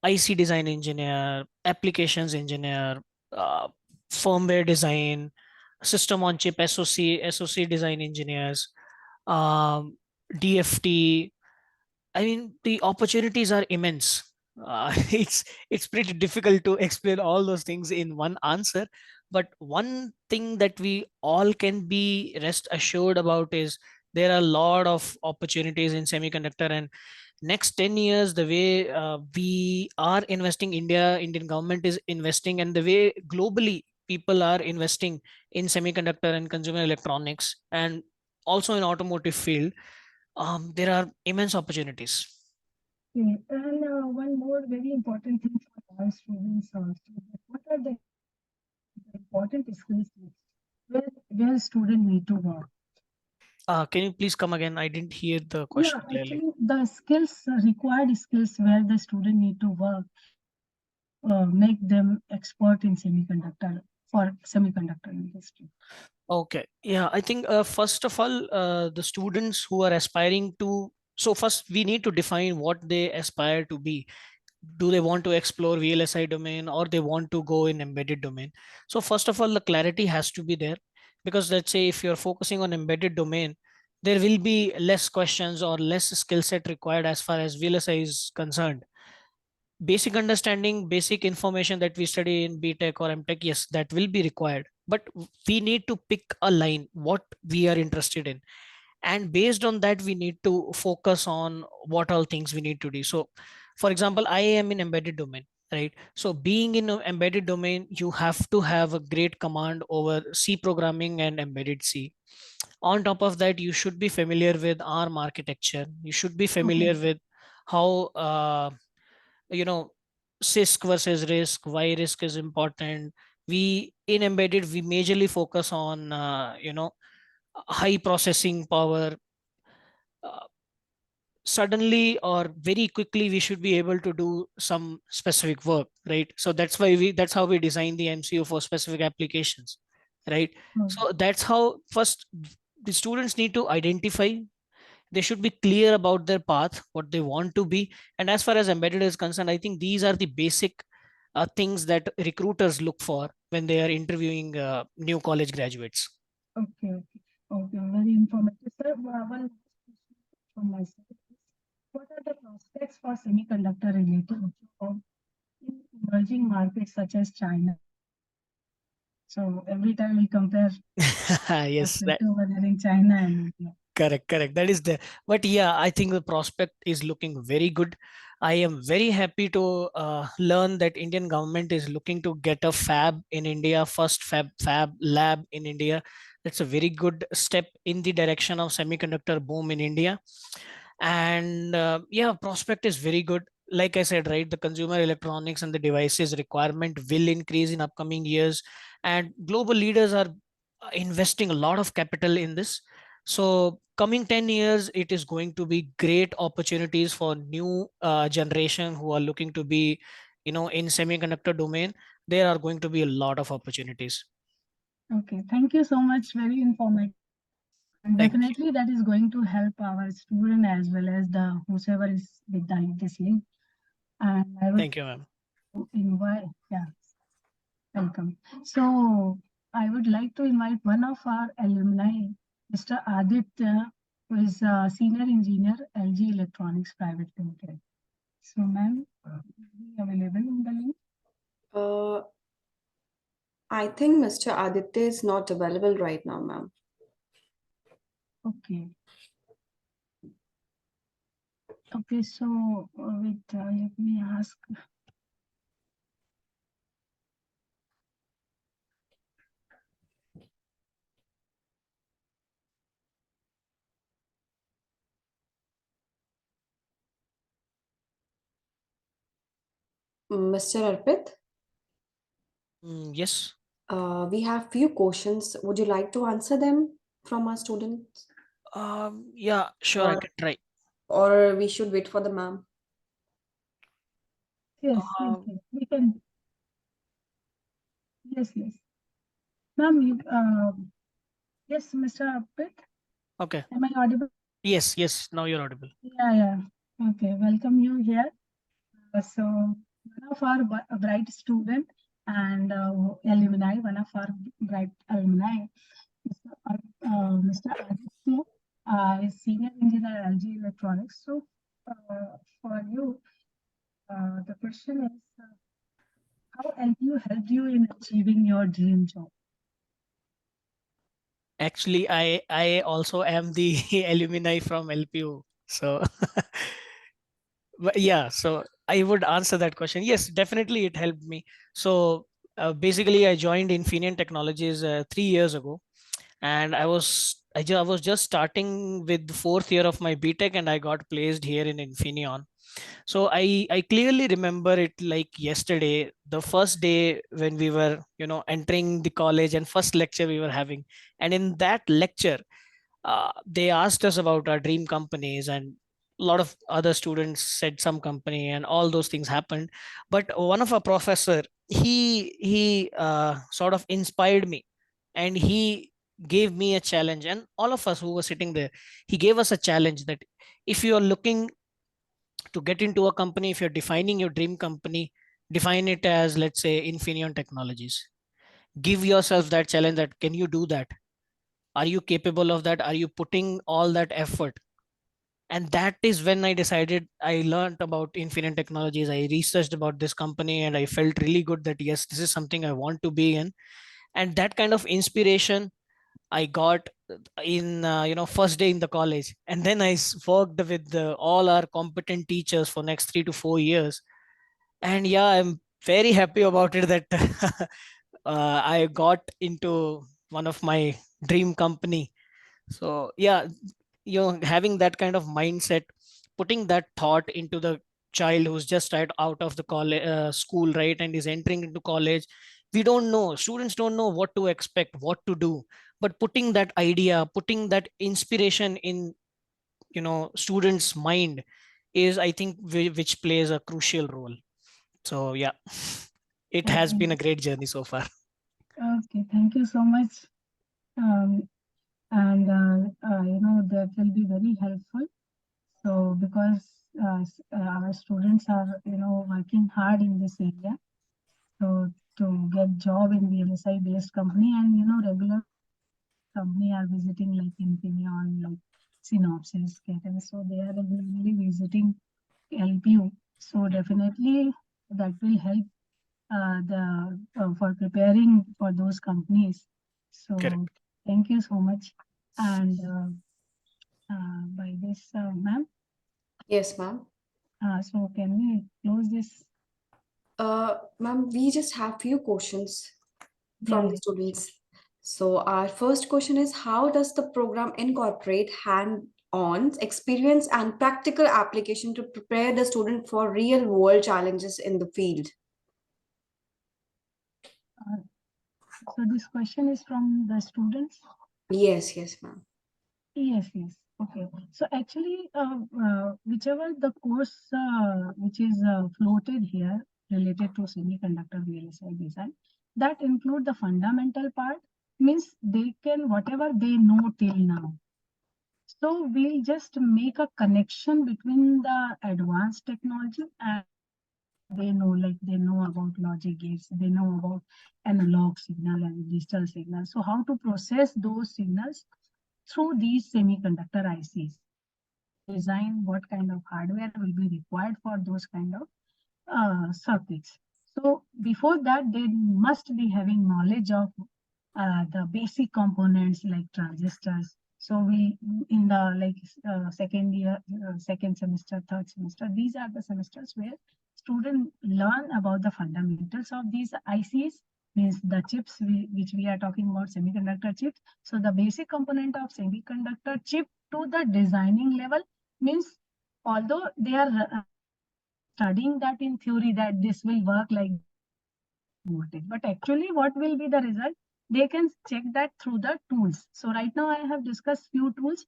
IC design engineer, applications engineer, uh, firmware design, system on chip SoC design engineers, DFT. I mean, the opportunities are immense. It's pretty difficult to explain all those things in one answer. But one thing that we all can be rest assured about is there are a lot of opportunities in semiconductor, and next 10 years the way we are investing, Indian government is investing, and the way globally people are investing in semiconductor and consumer electronics, and also in automotive field, there are immense opportunities. Okay. And one more very important thing for our students also. What are the important skills where student need to work? Can you please come again? I didn't hear the Yeah, question clearly. actually, the skills, required skills where the student need to work to make them expert in semiconductor for semiconductor industry. Okay. Yeah, I think first of all, the students who are aspiring to, so first we need to define what they aspire to be. Do they want to explore VLSI domain, or they want to go in embedded domain? So first of all, the clarity has to be there, because let's say if you're focusing on embedded domain, there will be less questions or less skill set required as far as VLSI is concerned. Basic understanding, basic information that we study in BTech or MTech, yes, that will be required. But we need to pick a line, what we are interested in. And based on that, we need to focus on what all things we need to do. So, for example, I am in embedded domain, right? So being in an embedded domain, you have to have a great command over C programming and embedded C. On top of that, you should be familiar with ARM architecture. You should be familiar Okay. with how you know CISC versus risk, why risk is important. We in embedded, we majorly focus on high processing power. uh, Suddenly or very quickly we should be able to do some specific work, right? So that's how we design the MCU for specific applications, right? Oh, So that's how first the students need to identify. They should be clear about their path, what they want to be. And as far as embedded is concerned, I think these are the basic things that recruiters look for when they are interviewing new college graduates. okay, okay, okay. Very informative, sir. One question from my side. What are the prospects for semiconductor related job in emerging markets such as China? So every time we compare Yes, prospect over there in China and India. correct, correct. That is there. But yeah, I think the prospect is looking very good. I am very happy to learn that Indian government is looking to get a fab in India, first fab lab in India. That's a very good step in the direction of semiconductor boom in India. And yeah, prospect is very good. Like I said, right, the consumer electronics and the devices requirement will increase in upcoming years, and global leaders are investing a lot of capital in this. So coming 10 years, it is going to be great opportunities for new generation who are looking to be, in semiconductor domain. There are going to be a lot of opportunities. Okay, thank you so much. Very informative. And Thank you. definitely that is going to help our student as well as the whosoever is with this link. And I would Thank you, ma'am. invite, yeah, welcome. So I would like to invite one of our alumni, Mr. Aditya, who is a senior engineer, LG Electronics Private Limited. So, ma'am, be available in the link. Uh, I think Mr. Aditya is not available right now, ma'am. Okay. Okay, so wait, let me ask. Mr. Arpit, Yes. we have few questions. Would you like to answer them from our students, Yeah, sure, I or can try. we should wait for the ma'am? Yes, Um, we can. Yes, yes. Ma'am, you, yes, Mr. Apit, okay. am I audible? Yes, yes. Now you're audible. Yeah, yeah. Okay, welcome you here. So, one of our bright student and alumni, one of our bright alumni, Mr. Mr. Aditya. Senior engineer LG Electronics. So for you, the question is, how LPU helped you in achieving your dream job? Actually, I also am the alumni from LPU. So but yeah, so I would answer that question. Yes, definitely it helped me. So basically, I joined Infineon Technologies 3 years ago, and I was just starting with the fourth year of my BTech, and I got placed here in Infineon. So I clearly remember it like yesterday, the first day when we were entering the college, and first lecture we were having, and in that lecture they asked us about our dream companies, and a lot of other students said some company, and all those things happened. But one of our professor, he sort of inspired me, and he gave me a challenge, and all of us who were sitting there, he gave us a challenge that if you are looking to get into a company, if you're defining your dream company, define it as, let's say, Infineon Technologies. Give yourself that challenge, that can you do that? Are you capable of that? Are you putting all that effort? And that is when I decided, I learned about Infineon Technologies, I researched about this company, and I felt really good that yes, this is something I want to be in. And that kind of inspiration I got in first day in the college, and then worked with all our competent teachers for next 3 to 4 years. And yeah, I'm very happy about it that I got into one of my dream company. So yeah, having that kind of mindset, putting that thought into the child who's just right out of the college school, right, and is entering into college. We don't know, students don't know what to expect, what to do, but putting that idea, putting that inspiration in students mind is, I think, which plays a crucial role. So yeah, it has Okay, been a great journey so far. okay, thank you so much. Um, and that will be very helpful. So because our students are working hard in this area, so to get job in VLSI based company, and regular company are visiting like Infineon, like Synopsys, Caton, so they are regularly visiting LPU. So definitely that will help the for preparing for those companies. So Correct. thank you so much. And by this, ma'am, Yes, ma'am. so can we close this? Ma'am, we just have few questions Yeah, from the students. So our first question is, how does the program incorporate hand-on experience and practical application to prepare the student for real-world challenges in the field? uh, so this question is from the students. Yes, yes, ma'am. Yes, yes. Okay. So actually, whichever the course which is floated here related to semiconductor VLSI design, that include the fundamental part, means they can whatever they know till now. So we'll just make a connection between the advanced technology and whatever they know, like they know about logic gates, they know about analog signal and digital signal. So how to process those signals through these semiconductor ICs, and how to design what kind of hardware will be required for those kind of circuits. So before that, they must be having knowledge of the basic components like transistors. So we in the like second year, second semester, third semester, these are the semesters where students learn about the fundamentals of these ICs, means the chips which we are talking about, semiconductor chips. So the basic component of semiconductor chip to the designing level, means although they are studying that in theory that this will work like this and this will be the voltage, but actually what will be the result, they can check that through the tools. So right now I have discussed few tools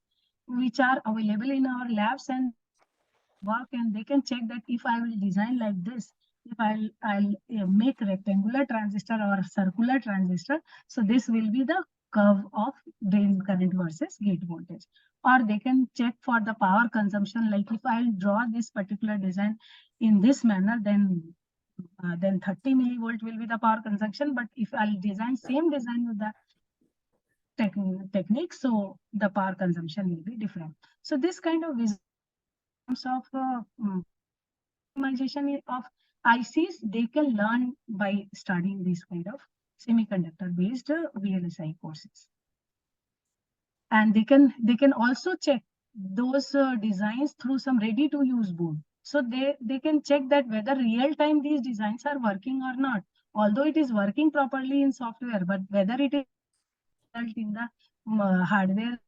which are available in our labs, and they can work and they can check that if I will design like this, if I'll make rectangular transistor or circular transistor, so this will be the curve of drain current versus gate voltage. Or they can check for the power consumption, like if I'll draw this particular design in this manner, then 30 millivolt will be the power consumption. But if I'll design same design with the techniques, so the power consumption will be different. So this kind of terms of optimization of ICs, they can learn by studying these kind of semiconductor-based VLSI courses, and they can also check those designs through some ready-to-use board. So they can check that whether real time these designs are working or not. Although it is working properly in software, but whether it is result in the hardware.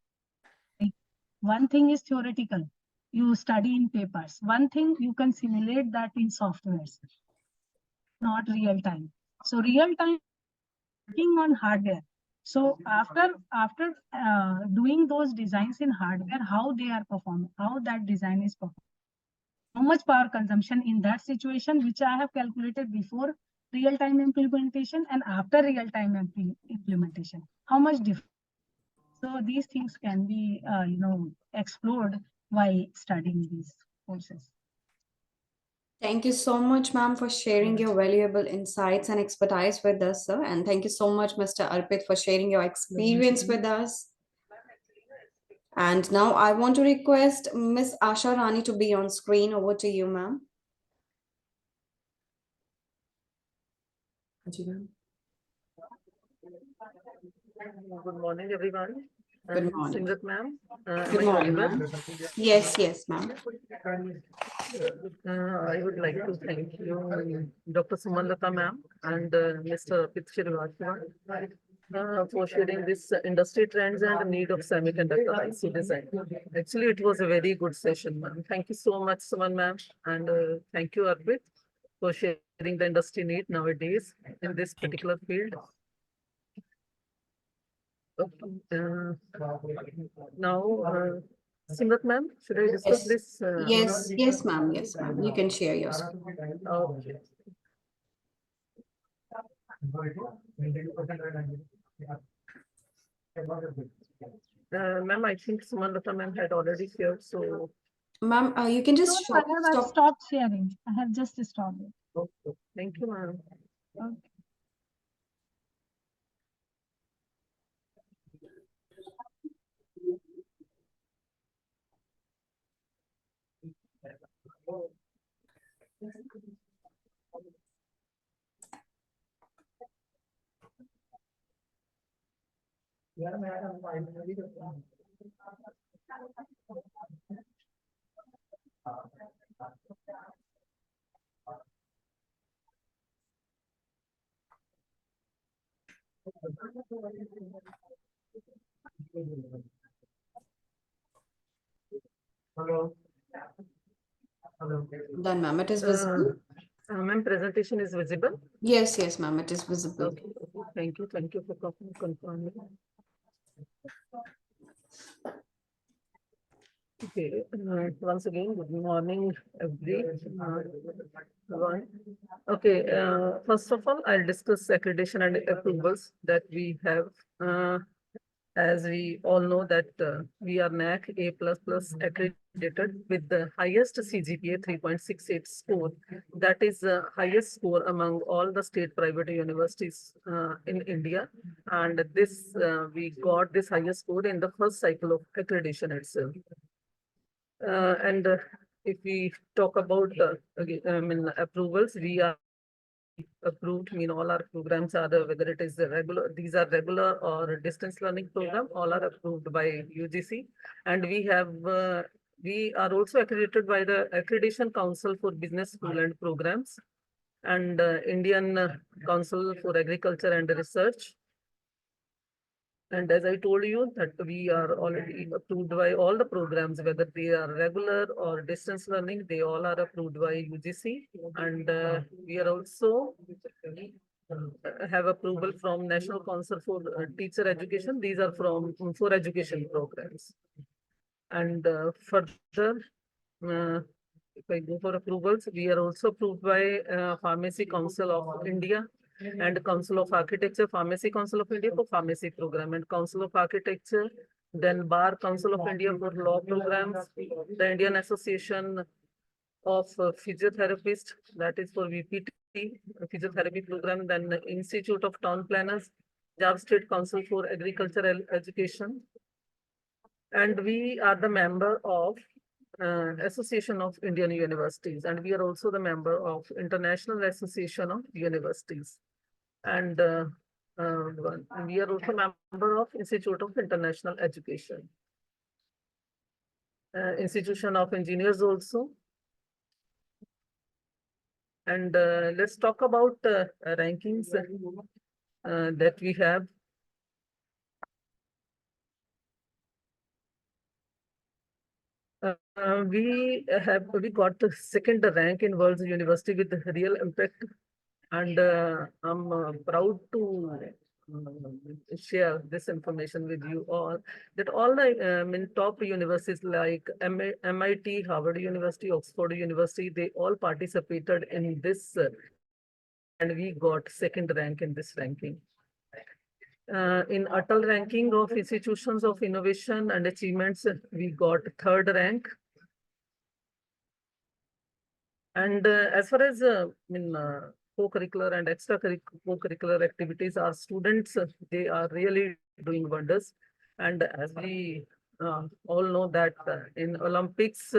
One thing is theoretical, you study in papers. One thing you can simulate that in softwares, not real time. So real time working on hardware. So after doing those designs in hardware, how they are performing, how that design is performing, how much power consumption in that situation, which I have calculated before real time implementation and after real time implementation, how much difference. So these things can be, explored while studying these courses. Thank you so much, ma'am, for sharing your valuable insights and expertise with us, sir. And thank you so much, Mr. Arpit, for sharing your experience with us. And now I want to request Miss Asha Rani to be on screen. Over to you, ma'am. Good morning, everyone. Good morning. Simrat ma'am. Good morning, ma'am. Yes, yes, ma'am. I would like to thank you, Dr. Sumanlata ma'am and Mr. Pitchir for sharing this industry trends and the need of semiconductor IC design. Actually, it was a very good session, ma'am. Thank you so much, Suman ma'am, and thank you, Arpit, for sharing the industry need nowadays in this particular field. Now, Simrat ma'am, should I discuss Yes. this? Yes, yes, ma'am. Yes, ma'am. You can share your screen. Okay. Ma'am, I think Sumanlata ma'am had already shared, so. Ma'am, you can just No, I have stop. stopped sharing. I have just stopped it. Okay. Thank you, ma'am. Okay. Hello. Hello. Done, ma'am. It is visible. Ma'am, presentation is visible? Yes, yes, ma'am. It is visible. Okay. Thank you. Thank you for confirming. Okay. Once again, good morning, everyone. Okay. First of all, I'll discuss accreditation and approvals that we have. As we all know that we are NAC A++ accredited with the highest CGPA 3.68 score. That is the highest score among all the state private universities in India. And this we got this highest score in the first cycle of accreditation itself. And if we talk about approvals, we are approved. All our programs are whether it is the regular, these are regular or distance learning program, all are approved by UGC, and we are also accredited by the Accreditation Council for Business School and Programs and Indian Council for Agriculture and Research. And as I told you that we are already approved by all the programs, whether they are regular or distance learning, they all are approved by UGC. And we are also have approval from National Council for Teacher Education. These are from for education programs. And further, if I go for approvals, we are also approved by Pharmacy Council of India and Council of Architecture, Pharmacy Council of India for pharmacy program and Council of Architecture, then Bar Council of India for law programs, the Indian Association of Physiotherapists, that is for VPT, physiotherapy program, then the Institute of Town Planners, Punjab State Council for Agricultural Education. And we are the member of Association of Indian Universities, and we are also the member of International Association of Universities. And we are also member of Institute of International Education, Institution of Engineers also. And let's talk about rankings that we have. We got the second rank in World's University with real impact, and I'm proud to share this information with you all, that all the top universities like MIT, Harvard University, Oxford University, they all participated in this and we got second rank in this ranking. In Atal ranking of institutions of innovation and achievements, we got third rank. And as far as co-curricular and extra-curricular activities, our students, they are really doing wonders. And as we all know that in Olympics,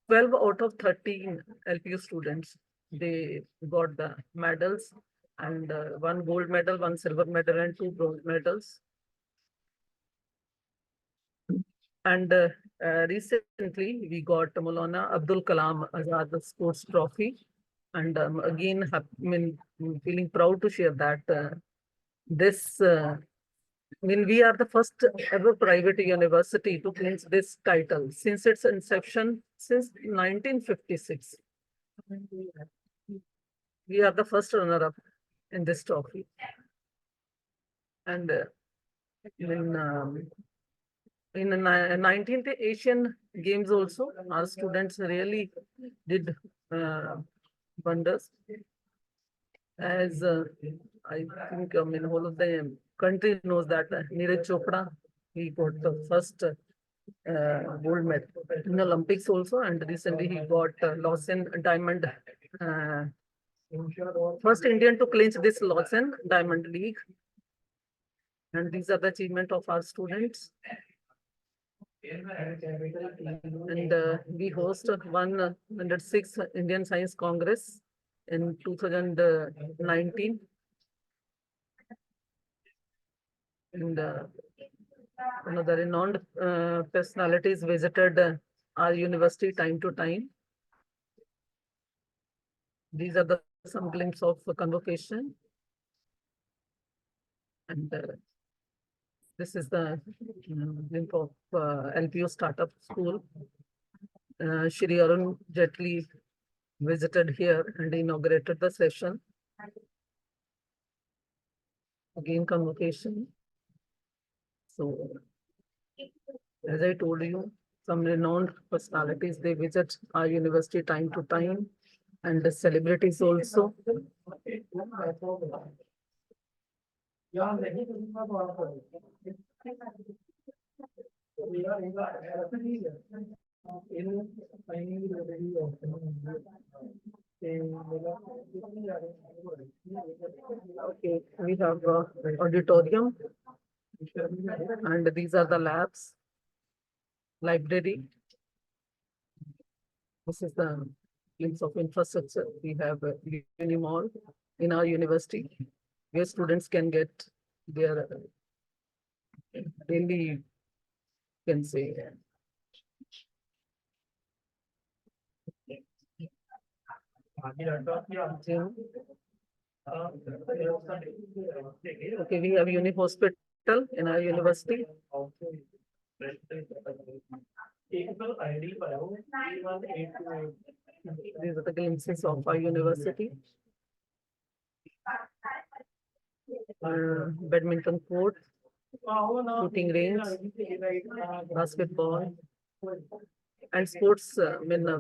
12 out of 13 LPU students, they got the medals, and one gold medal, one silver medal, and 2 bronze medals. And recently, we got Maulana Abdul Kalam Azad Sports Trophy. And again, feeling proud to share that we are the first ever private university to clinch this title since its inception, since 1956. We are the first runner-up in this trophy. And in the 19th Asian Games also, our students really did wonders. As I think, whole of the country knows that Neeraj Chopra, he got the first gold medal in Olympics also, and recently he got Lawson Diamond, first Indian to clinch this Lawson Diamond League. And these are the achievement of our students. And we host 106th Indian Science Congress in 2019. And another renowned personalities visited our university time to time. These are some glimpses of convocation. And this is the glimpse of LPU Startup School. Shri Arun Jetli visited here and inaugurated the session. Again, convocation. So, as I told you, some renowned personalities, they visit our university time to time, and the celebrities also. Okay, we have auditorium, and these are the labs, library. This is the glimpse of infrastructure. We have a uni mall in our university where students can get their daily, can say, gym. Okay, we have uni hospital in our university. These are the glimpses of our university. Badminton court, shooting range, basketball, and sports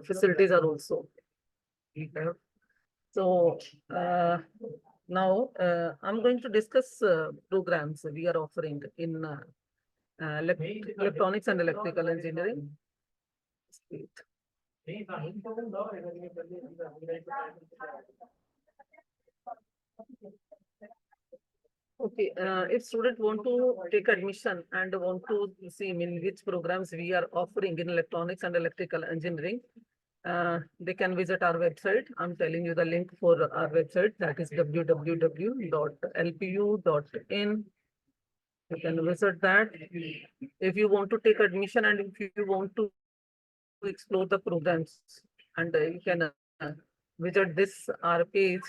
facilities are also we have. So now I'm going to discuss programs we are offering in electronics and electrical engineering. Okay, if students want to take admission and want to see in which programs we are offering in electronics and electrical engineering, they can visit our website. I'm telling you the link for our website, that is www.lpu.in. You can visit that. If you want to take admission and if you want to explore the programs, and you can visit this our page.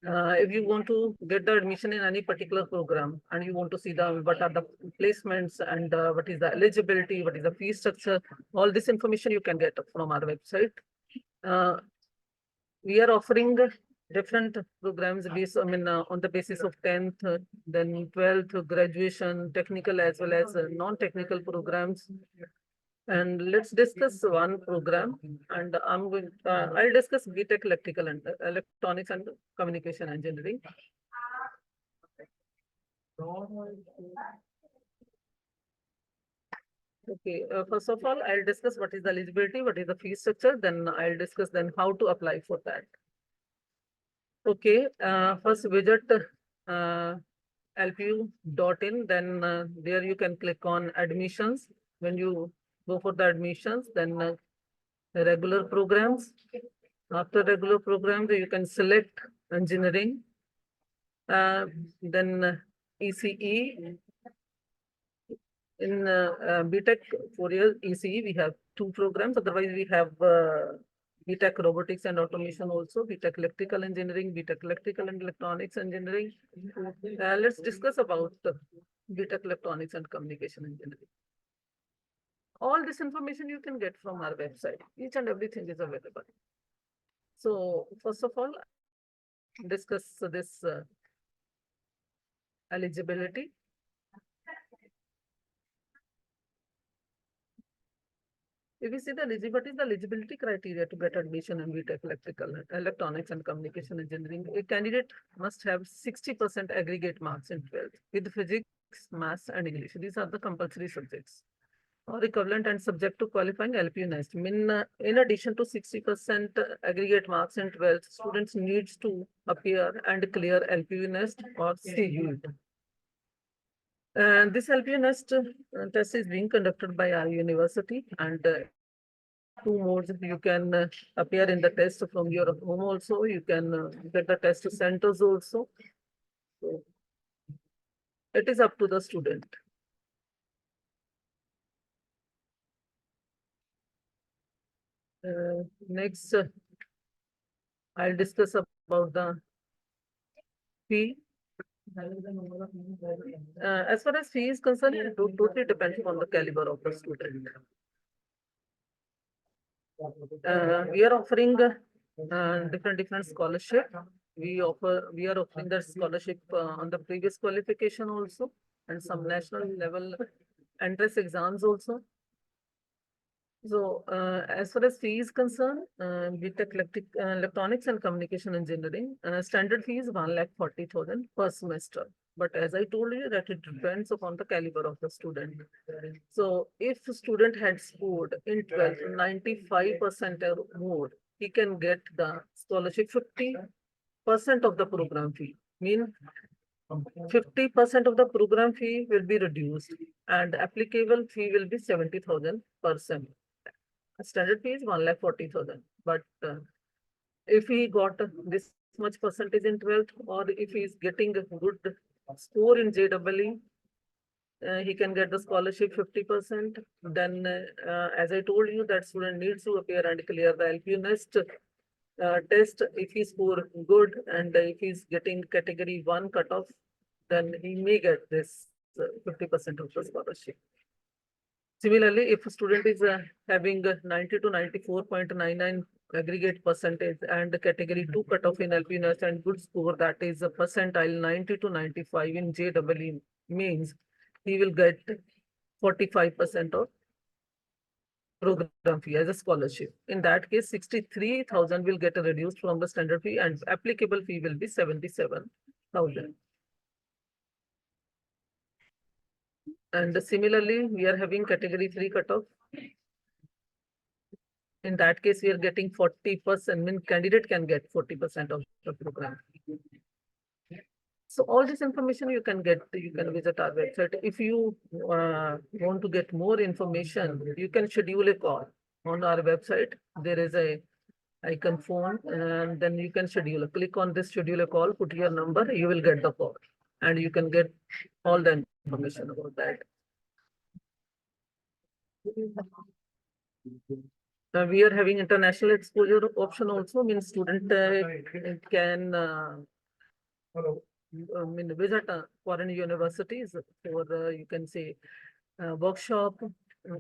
If you want to get the admission in any particular program and you want to see what are the placements and what is the eligibility, what is the fee structure, all this information you can get from our website. Uh, we are offering different programs based, on the basis of 10th, then 12th, graduation, technical as well as non-technical programs. And let's discuss one program, and I'll discuss BTech Electrical and Electronics and Communication Engineering. Okay, first of all, I'll discuss what is the eligibility, what is the fee structure, then I'll discuss then how to apply for that. Okay, first visit lpu.in, then there you can click on admissions. When you go for the admissions, then regular programs. After regular programs, you can select engineering, then ECE. In BTech 4 years ECE, we have 2 programs. Otherwise, we have BTech Robotics and Automation also, BTech Electrical Engineering, BTech Electrical and Electronics Engineering. Let's discuss about BTech Electronics and Communication Engineering. All this information you can get from our website. Each and everything is available. So first of all, discuss this eligibility. If you see the eligibility criteria to get admission in BTech Electrical, Electronics and Communication Engineering, a candidate must have 60% aggregate marks in 12th with physics, maths, and English. These are the compulsory subjects or equivalent and subject to qualifying LPU NEST. In addition to 60% aggregate marks in 12th, students needs to appear and clear LPU NEST or CUET. And this LPU NEST test is being conducted by our university, and in 2 modes you can appear in the test from your home also. You can get the test centers also. So it is up to the student. Next, I'll discuss about the fee. As far as fee is concerned, it totally depends on the caliber of the student. We are offering different scholarship. We are offering that scholarship on the previous qualification also, and some national level entrance exams also. So as far as fee is concerned, BTech Electronics and Communication Engineering, standard fee is 1,40,000 per semester. But as I told you that it depends upon the caliber of the student. So if the student had scored in 12th 95% or more, he can get the scholarship 50% of the program fee. Mean 50% of the program fee will be reduced and applicable fee will be 70,000 per sem. Standard fee is 1,40,000. But if he got this much percentage in 12th, or if he is getting a good score in JEE, he can get the scholarship 50%. Then, as I told you, that student needs to appear and clear the LPU NEST test. If he score good and if he's getting category 1 cutoff, then he may get this 50% of the scholarship. Similarly, if a student is having 90 to 94.99 aggregate percentage and category 2 cutoff in LPU NEST and good score, that is a percentile 90 to 95 in JEE means, he will get 45% of program fee as a scholarship. In that case, 63,000 will get reduced from the standard fee and applicable fee will be 77,000. And similarly, we are having category 3 cutoff. In that case, we are getting 40%, mean candidate can get 40% of the program. So all this information you can visit our website. If you want to get more information, you can schedule a call on our website. There is a icon phone, and then you can click on this schedule a call, put your number, you will get the call, and you can get all the information about that. We are having international exposure option also, means student can visit foreign universities for you can say workshop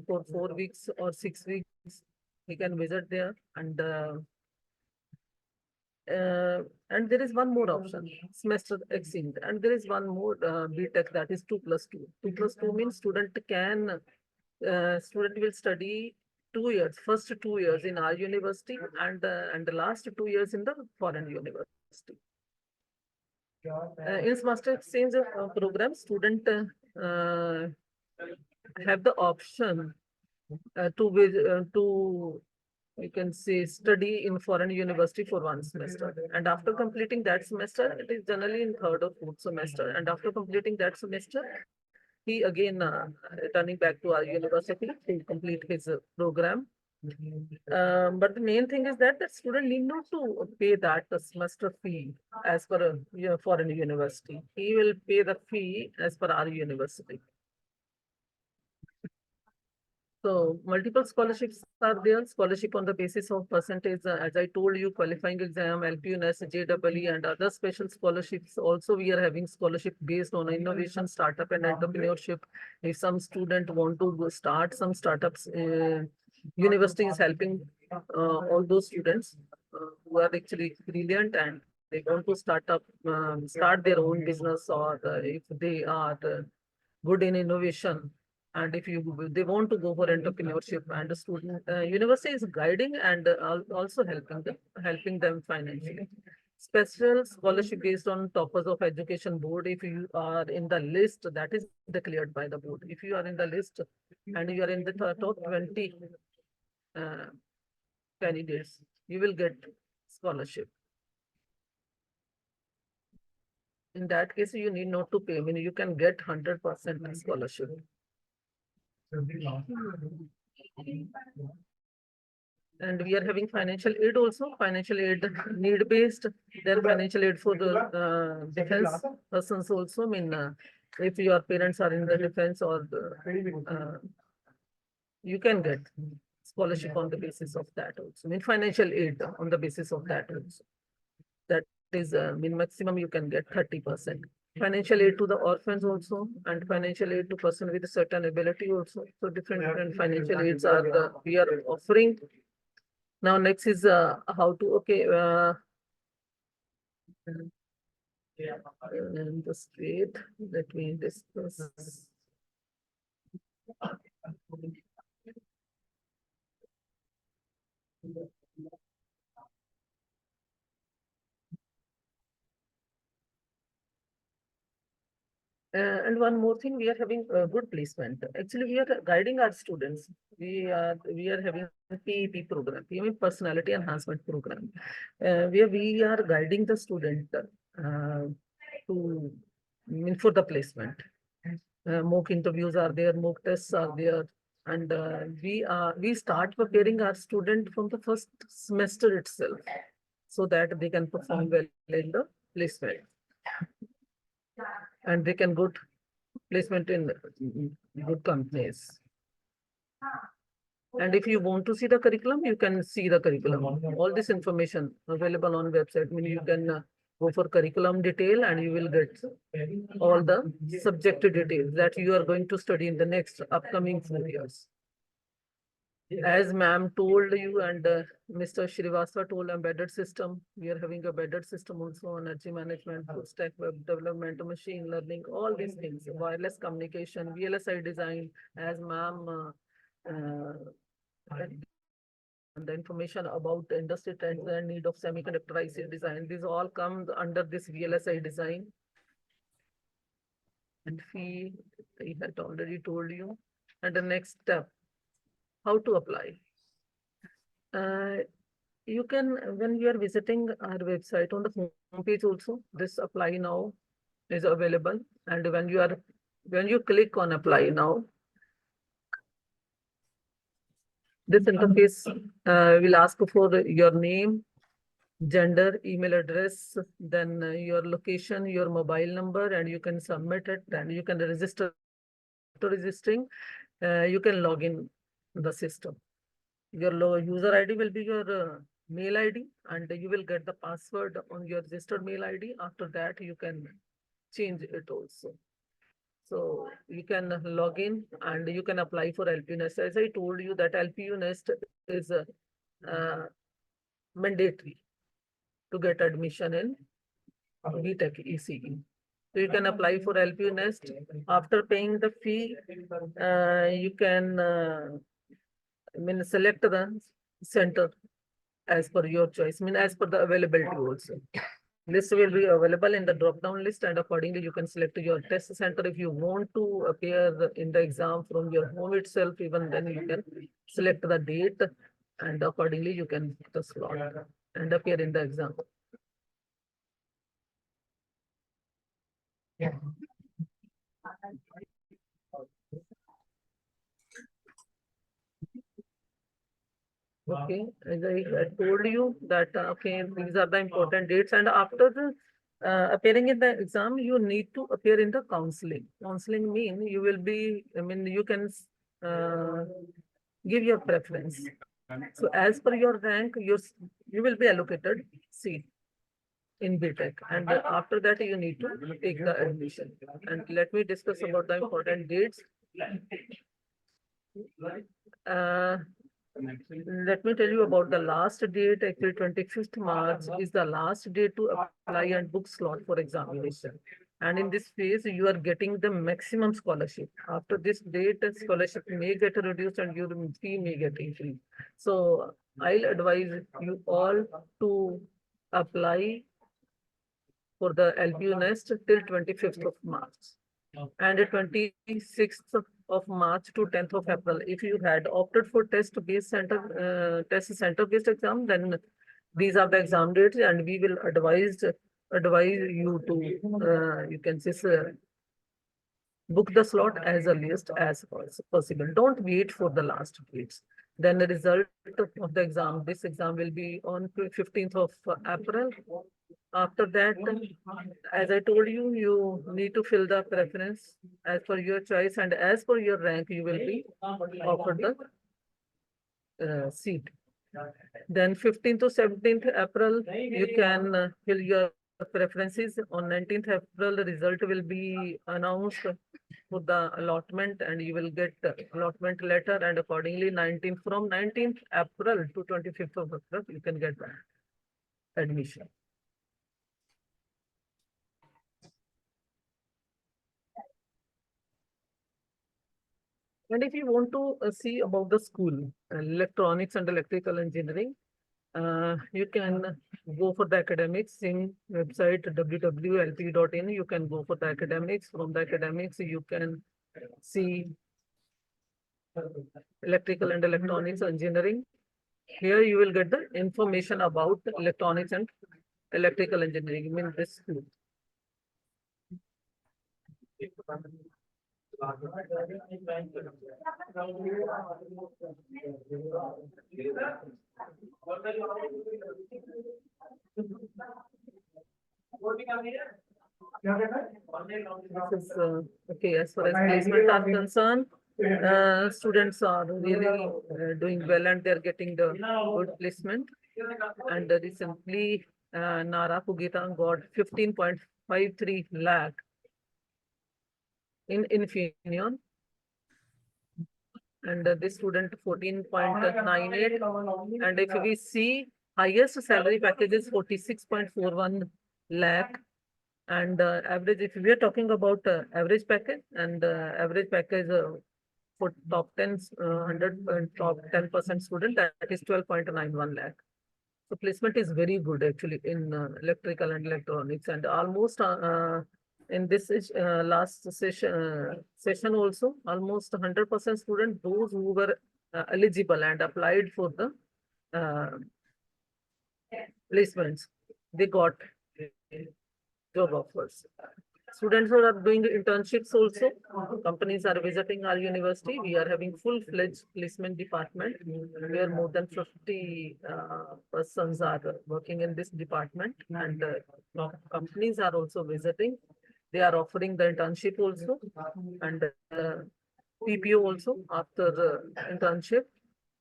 for 4 weeks or 6 weeks. He can visit there, and there is one more option, semester exchange, and there is one more BTech, that is 2+2. 2+2 means student will study 2 years, first 2 years in our university, and the last 2 years in the foreign university. In master exchange program, student have the option to you can say study in foreign university for 1 semester, and after completing that semester, it is generally in 3rd or 4th semester, and after completing that semester, he again returning back to our university to complete his program. But the main thing is that the student need not to pay that semester fee as per a foreign university. He will pay the fee as per our university. So multiple scholarships are there. Scholarship on the basis of percentage, as I told you, qualifying exam, LPUNS, JEE, and other special scholarships. Also, we are having scholarship based on innovation, startup, and entrepreneurship. If some student want to start some startups, university is helping all those students who are actually brilliant and they want to start their own business, or if they are good in innovation. And if they want to go for entrepreneurship, and the student university is guiding and also helping them financially. Special scholarship based on toppers of education board. If you are in the list that is declared by the board, if you are in the list and you are in the top 20 candidates, you will get scholarship. In that case, you need not to pay. I mean, you can get 100% scholarship. And we are having financial aid also, financial aid need-based. There financial aid for the defense persons also. I mean, if your parents are in the defense, or you can get scholarship on the basis of that also. I mean, financial aid on the basis of that also. That is, maximum you can get 30%. Financial aid to the orphans also, and financial aid to person with a certain ability also. So different financial aids are we are offering. Now next is how to just wait, let me discuss. And one more thing, we are having a good placement. Actually, we are guiding our students. We are having a PEP program, PEP Personality Enhancement Program, where we are guiding the student for the placement. Mock interviews are there, mock tests are there, and we start preparing our student from the first semester itself, so that they can perform well in the placement. And they can get placement in good companies. And if you want to see the curriculum, you can see the curriculum. All this information available on website. I mean, you can go for curriculum detail, and you will get all the subject details that you are going to study in the next upcoming 4 years. As ma'am told you, and Mr. Shrivastava told, embedded system. We are having a embedded system also, energy management, full stack web development, machine learning, all these things, wireless communication, VLSI design, as ma'am and the information about the industry trends and need of semiconductor IC design. These all come under this VLSI design. And fee, I had already told you. And the next step, how to apply. You can, when you are visiting our website on the home page also, this apply now is available. And when you click on apply now, this interface will ask for your name, gender, email address, then your location, your mobile number, and you can submit it, and you can register. After registering, you can log in the system. Your user ID will be your mail ID, and you will get the password on your registered mail ID. After that, you can change it also. So you can log in and you can apply for LPU Nest. As I told you that LPU Nest is mandatory to get admission in BTech ECE. So you can apply for LPU Nest. After paying the fee, you can select the center as per your choice, as per the availability also. List will be available in the drop-down list, and accordingly you can select your test center. If you want to appear in the exam from your home itself, even then you can select the date, and accordingly you can book the slot and appear in the exam. Okay, as I told you that, okay, these are the important dates, and after the appearing in the exam, you need to appear in the counseling. Counseling mean you will be, you can give your preference. So as per your rank, you will be allocated seat in BTech, and after that you need to take the admission. And let me discuss about the important dates. Let me tell you about the last date. Actually, 25th March is the last date to apply and book slot for examination. And in this phase, you are getting the maximum scholarship. After this date, scholarship may get reduced and your fee may get increased. So I'll advise you all to apply for the LPU Nest till 25th of March. And 26th of March to 10th of April. If you had opted for test center-based exam, then these are the exam dates, and we will advise you to you can just book the slot as earliest as possible. Don't wait for the last dates. Then the result of the exam, this exam will be on 15th of April. After that, as I told you, you need to fill the preference as per your choice, and as per your rank, you will be offered the seat. Then 15th to 17th April, you can fill your preferences. On 19th April, the result will be announced for the allotment, and you will get allotment letter, and accordingly from 19th April to 25th of April, you can get admission. And if you want to see about the school, electronics and electrical engineering, you can go for the academics in website www.lp.in. You can go for the academics. From the academics, you can see electrical and electronics engineering. Here you will get the information about electronics and electrical engineering in this school. This is okay. As far as placement are concerned, students are really doing well, and they're getting the good placement. And recently, Nara Pugita got 15.53 lakh in Infineon, and this student 14.98. And if we see, highest salary package is 46.41 lakh. And average, if we are talking about average package, and average package for top 10, 100 top 10% student, that is 12.91 lakh. So placement is very good actually in electrical and electronics, and almost in this last session also, almost 100% student, those who were eligible and applied for the placements, they got job offers. Students who are doing internships also. Companies are visiting our university. We are having full-fledged placement department where more than 50 persons are working in this department, and companies are also visiting. They are offering the internship also and PPO also after the internship.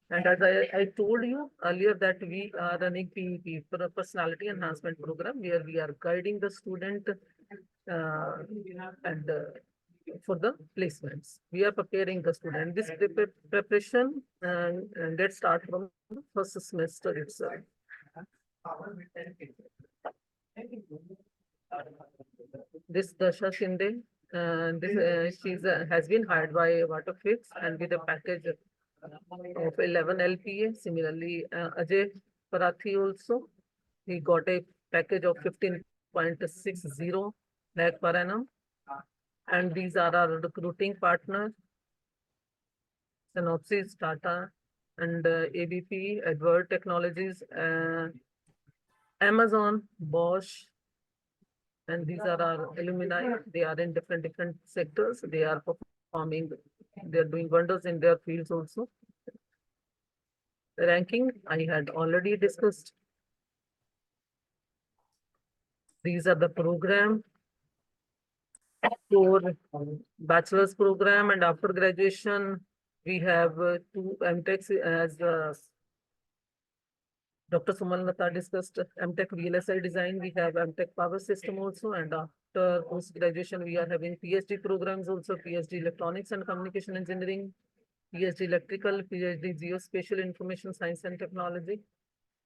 And as I told you earlier that we are running PEP, Personality Enhancement Program, where we are guiding the student and for the placements. We are preparing the student. This preparation gets start from the first semester itself. This Dasha Shinde, she's has been hired by Waterfix and with a package of 11 LPA. Similarly, Ajay Parathi also, he got a package of 15.60 lakh per annum. And these are our recruiting partners: Synopsys, Tata, and ABP, Edward Technologies, Amazon, Bosch, and these are our alumni. They are in different sectors. They are performing, they are doing wonders in their fields also. The ranking I had already discussed. These are the program for bachelor's program, and after graduation, we have 2 MTechs as Dr. Suman Lata discussed MTech VLSI design. We have MTech power system also, and after post-graduation, we are having PhD programs also, PhD electronics and communication engineering, PhD electrical, PhD geospatial information science and technology.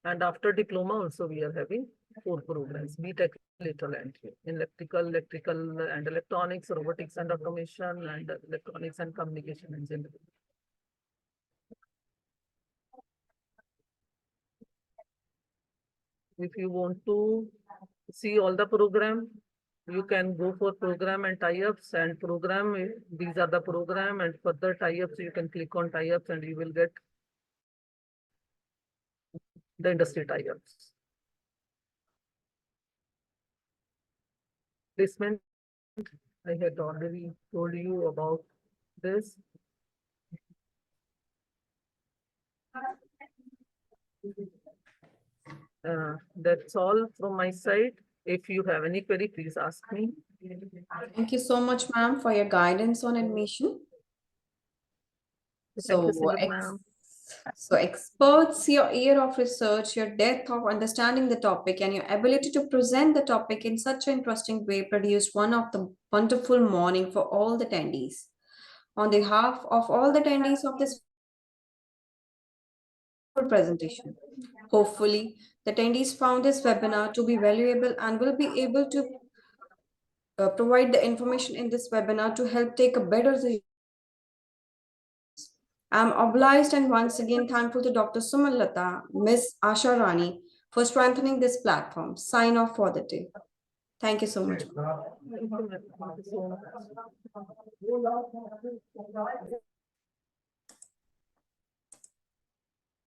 And after diploma also, we are having 4 programs: BTech lateral entry, electrical and electronics, robotics and automation, and electronics and communication engineering. If you want to see all the program, you can go for program and tie-ups and program. These are the program, and further tie-ups, you can click on tie-ups and you will get the industry tie-ups. Placement, I had already told you about this. That's all from my side. If you have any query, please ask me. Thank you so much, ma'am, for your guidance on admission. Thank you, So, Sejal ma'am. so experts, your ear of research, your depth of understanding the topic, and your ability to present the topic in such an interesting way produced one of the wonderful morning for all the attendees. On behalf of all the attendees of this presentation, hopefully the attendees found this webinar to be valuable and will be able to provide the information in this webinar to help take a better decision. I'm obliged and once again thankful to Dr. Suman Lata, Ms. Asha Rani for strengthening this platform. Sign off for the day. Thank you so much. Thank you so much.